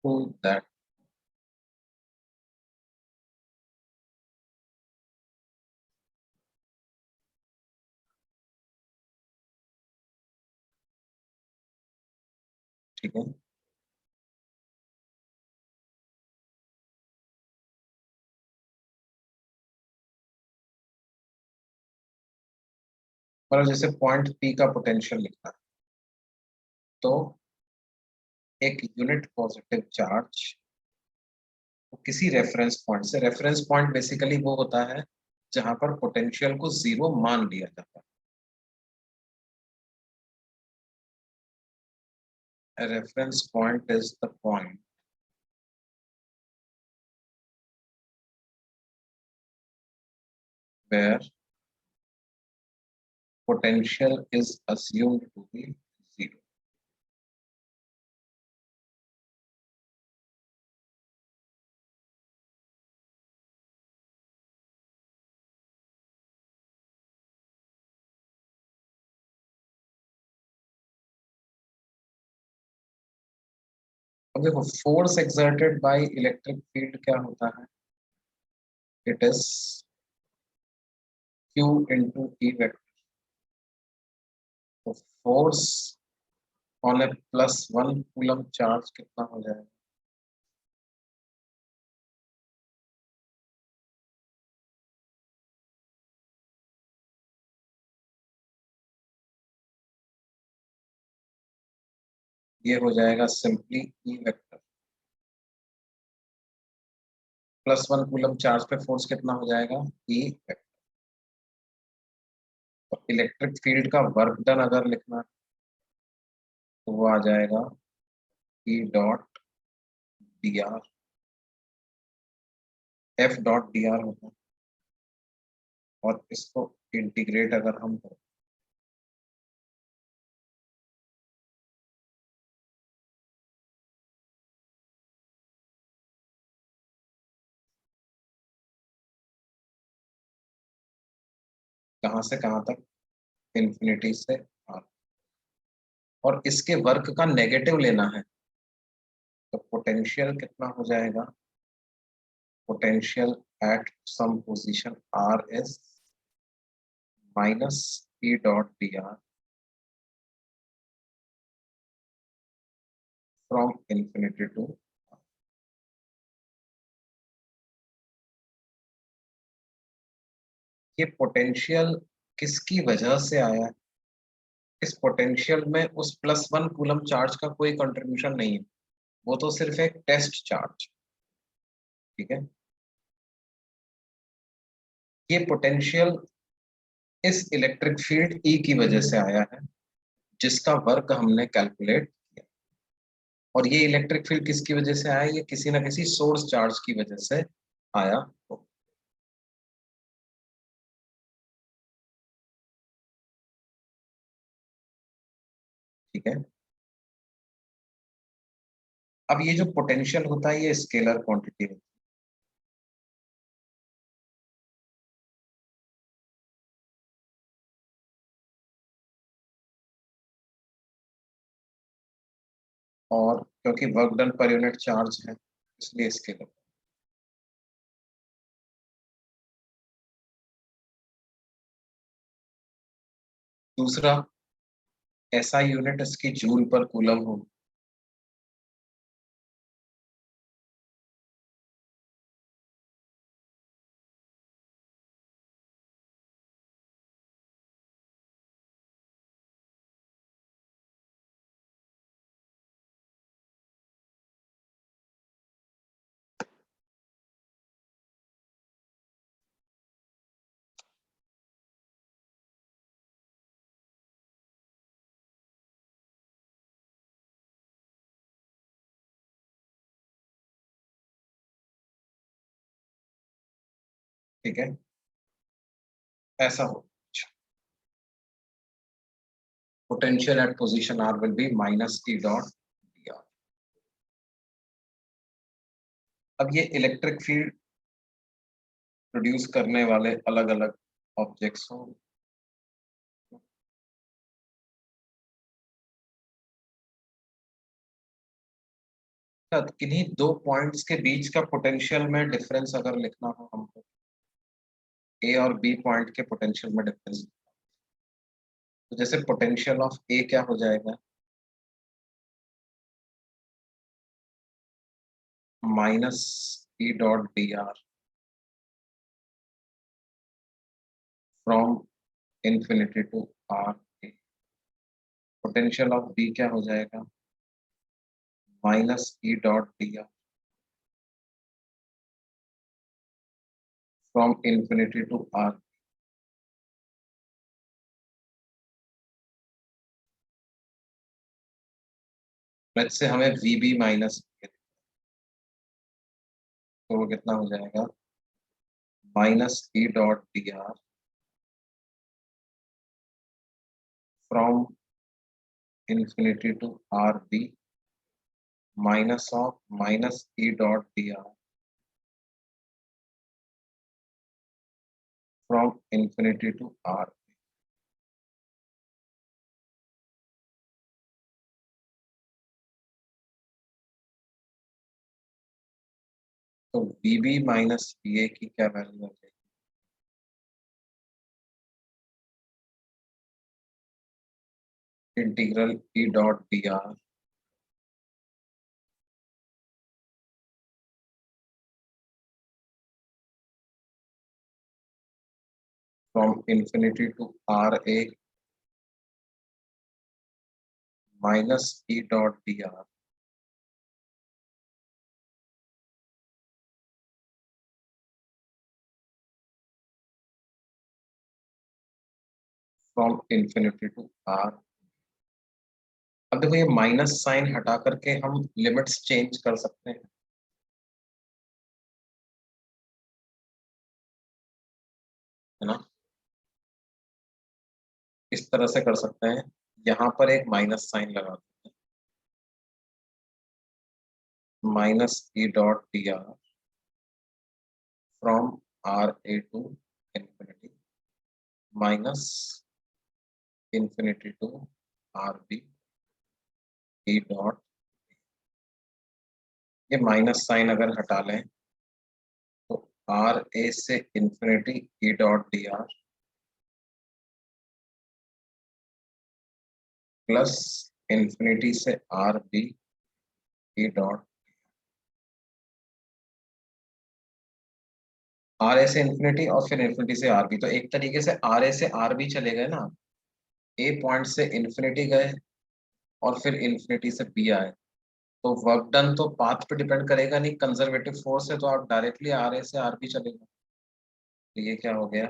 To that ठीक है। पर जैसे point P का potential लिखना है तो एक unit positive charge किसी रेफरेंस पॉइंट से, रेफरेंस पॉइंट बेसिकली वो होता है जहां पर पोटेंशियल को जीरो मान लिया जाता है। Reference point is the point where potential is assumed to be zero. अब देखो force exerted by electric field क्या होता है, it is Q into E vector. तो force on a +1 coulomb charge कितना हो जाएगा, ये हो जाएगा simply E vector. +1 coulomb charge पे फोर्स कितना हो जाएगा, E वेक्टर। तो इलेक्ट्रिक फील्ड का वर्क डन अगर लिखना है तो वो आ जाएगा E dot D R, F dot D R होता है। और इसको इंटीग्रेट अगर हम करें कहाँ से कहाँ तक, इंफिनिटी से आर, और इसके वर्क का नेगेटिव लेना है तो पोटेंशियल कितना हो जाएगा, potential at some position r is minus E dot D R from infinity to, ये पोटेंशियल किसकी वजह से आया है? इस पोटेंशियल में उस +1 कूलम चार्ज का कोई कंट्रीब्यूशन नहीं है, वो तो सिर्फ एक टेस्ट चार्ज, ठीक है। ये पोटेंशियल इस इलेक्ट्रिक फील्ड ई की वजह से आया है, जिसका वर्क हमने कैलकुलेट किया। और ये इलेक्ट्रिक फील्ड किसकी वजह से आया? ये किसी ना किसी सोर्स चार्ज की वजह से आया हो, ठीक है। अब ये जो पोटेंशियल होता है ये स्केलर क्वांटिटी होती है, और क्योंकि work done per unit charge है इसलिए स्केलर। दूसरा, ऐसा यूनिट इसकी जूल पर कूलम हो, ठीक है, ऐसा हो। Potential at position R will be minus E dot D R. अब ये इलेक्ट्रिक फील्ड प्रोड्यूस करने वाले अलग अलग ऑब्जेक्ट्स हों, किन्हीं दो पॉइंट्स के बीच का पोटेंशियल में डिफरेंस अगर लिखना हो हमको, ए और बी पॉइंट के पोटेंशियल में डिफरेंस, तो जैसे पोटेंशियल ऑफ ए क्या हो जाएगा? Minus E dot D R from infinity to R A. Potential of B क्या हो जाएगा? Minus E dot D R from infinity to R. Let's say हमें वी बी माइनस, तो वो कितना हो जाएगा? Minus E dot D R from infinity to are B minus of minus E dot D R from infinity to R. तो V B minus V A की क्या value हो जाएगी? Integral E dot D R from infinity to R A minus E dot D R from infinity to R. अब देखो ये minus sign हटा करके हम लिमिट्स चेंज कर सकते हैं, है ना। इस तरह से कर सकते हैं, यहाँ पर एक माइनस साइन लगा देते हैं, minus E dot D R from R A to infinity minus infinity to are b E dot. ये माइनस साइन अगर हटा लें तो आर ए से infinity E dot D r plus infinity से r b E dot r a से infinity और फिर इन्फिनिटी से आर बी, तो एक तरीके से आर ए से आर बी चले गए ना, ए पॉइंट से इन्फिनिटी गए और फिर इन्फिनिटी से बी आए, तो वर्क डन तो पाथ पे डिपेंड करेगा नहीं, कंजर्वेटिव फोर्स है तो आप डायरेक्टली आर ए से आर बी चलेगा। तो ये क्या हो गया,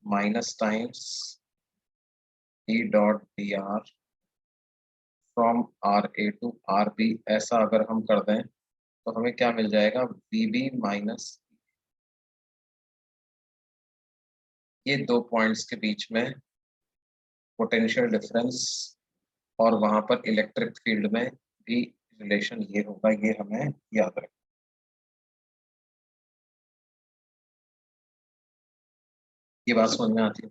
minus times E dot D R from R A to are B, ऐसा अगर हम कर दें तो हमें क्या मिल जाएगा, वी बी माइनस, ये दो पॉइंट्स के बीच में पोटेंशियल डिफरेंस और वहां पर इलेक्ट्रिक फील्ड में भी रिलेशन ये होगा, ये हमें याद रखना। ये बात समझ में आती है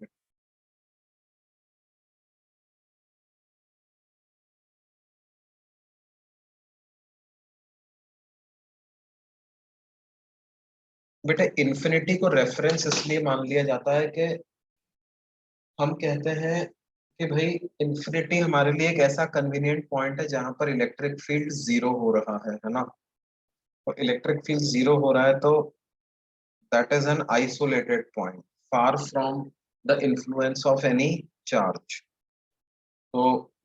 बेटा? इन्फिनिटी को रेफरेंस इसलिए मान लिया जाता है कि हम कहते हैं कि भाई इन्फिनिटी हमारे लिए एक ऐसा कन्वीनियंट पॉइंट है जहां पर इलेक्ट्रिक फील्ड जीरो हो रहा है ना? तो इलेक्ट्रिक फील्ड जीरो हो रहा है तो that is an isolated point far from the influence of any charge, तो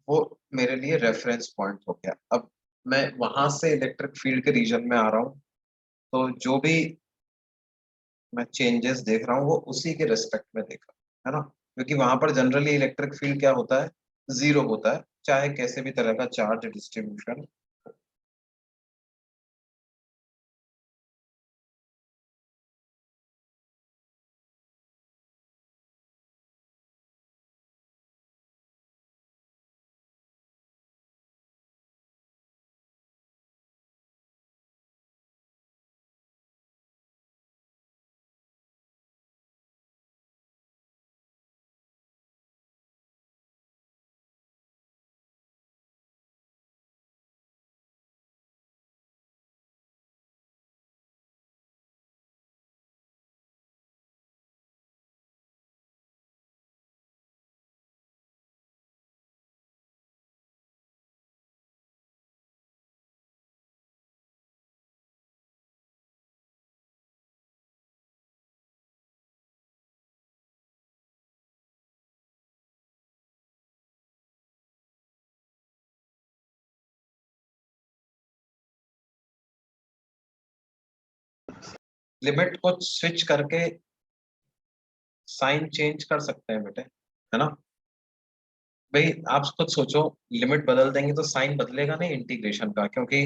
वो मेरे लिए रेफरेंस पॉइंट हो गया। अब मैं वहां से इलेक्ट्रिक फील्ड के रीजन में आ रहा हूँ, तो जो भी मैं चेंजेस देख रहा हूँ वो उसी के रिस्पेक्ट में देख रहा हूँ, है ना? क्योंकि वहां पर जनरली इलेक्ट्रिक फील्ड क्या होता है, जीरो होता है, चाहे कैसे भी तरह का चार्ज डिस्ट्रीब्यूशन। लिमिट को स्विच करके साइन चेंज कर सकते हैं बेटे, है ना? भाई आप खुद सोचो, लिमिट बदल देंगे तो साइन बदलेगा नहीं इंटीग्रेशन का, क्योंकि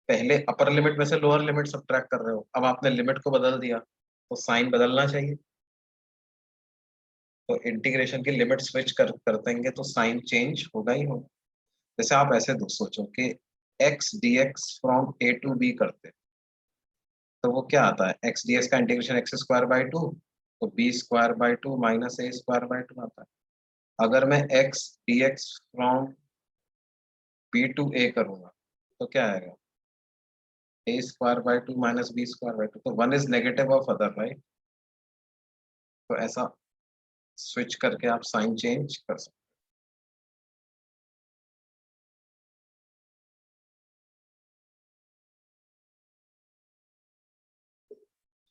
पहले अपर लिमिट में से लोअर लिमिट सब्ट्रैक्ट कर रहे हो, अब आपने लिमिट को बदल दिया तो साइन बदलना चाहिए। तो इंटीग्रेशन की लिमिट स्विच कर देंगे तो साइन चेंज होगा ही होगा। जैसे आप ऐसे सोचो कि x d x from a to b करते हैं, तो वो क्या आता है, एक्स डी एक्स का integration x square by two, तो b square by two minus a square by two आता है। अगर मैं x d x from b to a करूंगा तो क्या आएगा, a square by two minus b square by two, तो one is negative of other, right? तो ऐसा स्विच करके आप साइन चेंज कर सकते हैं,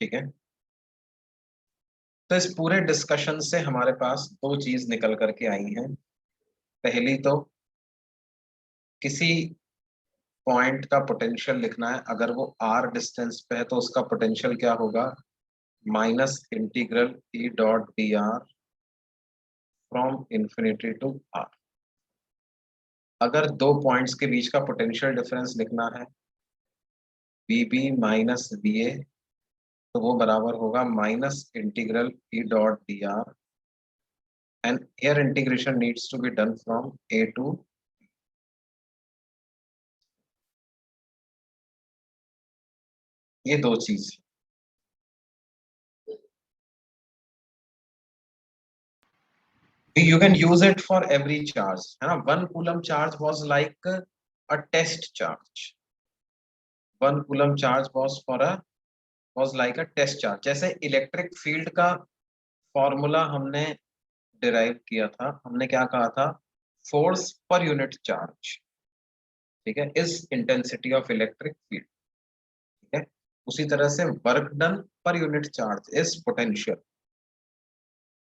ठीक है? तो इस पूरे डिस्कशन से हमारे पास दो चीज निकल करके आई हैं। पहली तो किसी पॉइंट का पोटेंशियल लिखना है, अगर वो आर डिस्टेंस पे है तो उसका पोटेंशियल क्या होगा, minus integral E dot D R from infinity to R. अगर दो पॉइंट्स के बीच का पोटेंशियल डिफरेंस लिखना है, बी बी माइनस बी ए, तो वो बराबर होगा minus integral E dot D R, and here integration needs to be done from a to, ये दो चीज। You can use it for every charge, है ना? 1 coulomb charge was like a test charge, 1 coulomb charge was like a test charge। जैसे electric field का formula हमने derive किया था, हमने क्या कहा था, फोर्स पर यूनिट चार्ज। ठीक है, is intensity of electric field. ठीक है, उसी तरह से work done per unit charge is potential,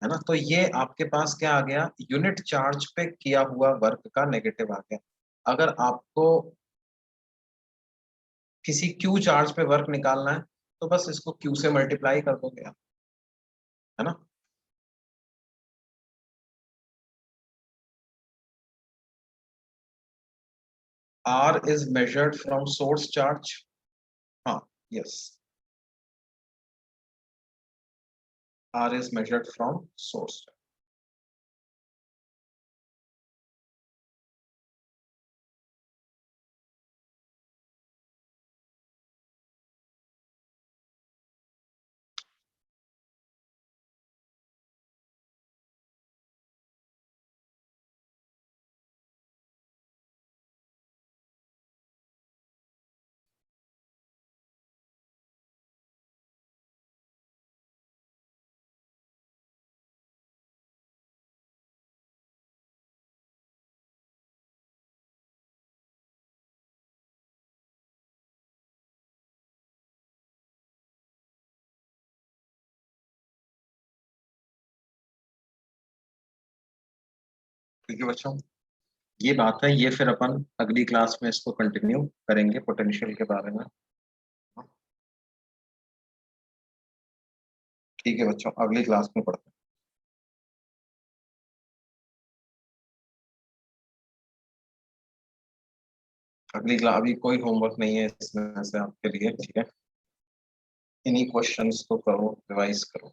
है ना। तो ये आपके पास क्या आ गया, यूनिट चार्ज पे किया हुआ वर्क का नेगेटिव आ गया। अगर आपको किसी क्यू चार्ज पे वर्क निकालना है तो बस इसको क्यू से मल्टीप्लाई कर दोगे आप, है ना। R is measured from source charge. हाँ, yes. R is measured from source charge. ठीक है बच्चों, ये बात है, ये फिर अपन अगली क्लास में इसको कंटिन्यू करेंगे पोटेंशियल के बारे में। ठीक है बच्चों, अगली क्लास में पढ़ते हैं। अगली क्लास, अभी कोई होमवर्क नहीं है इसमें से आपके लिए, ठीक है। इन्हीं क्वेश्चंस को करो, रिवाइज करो।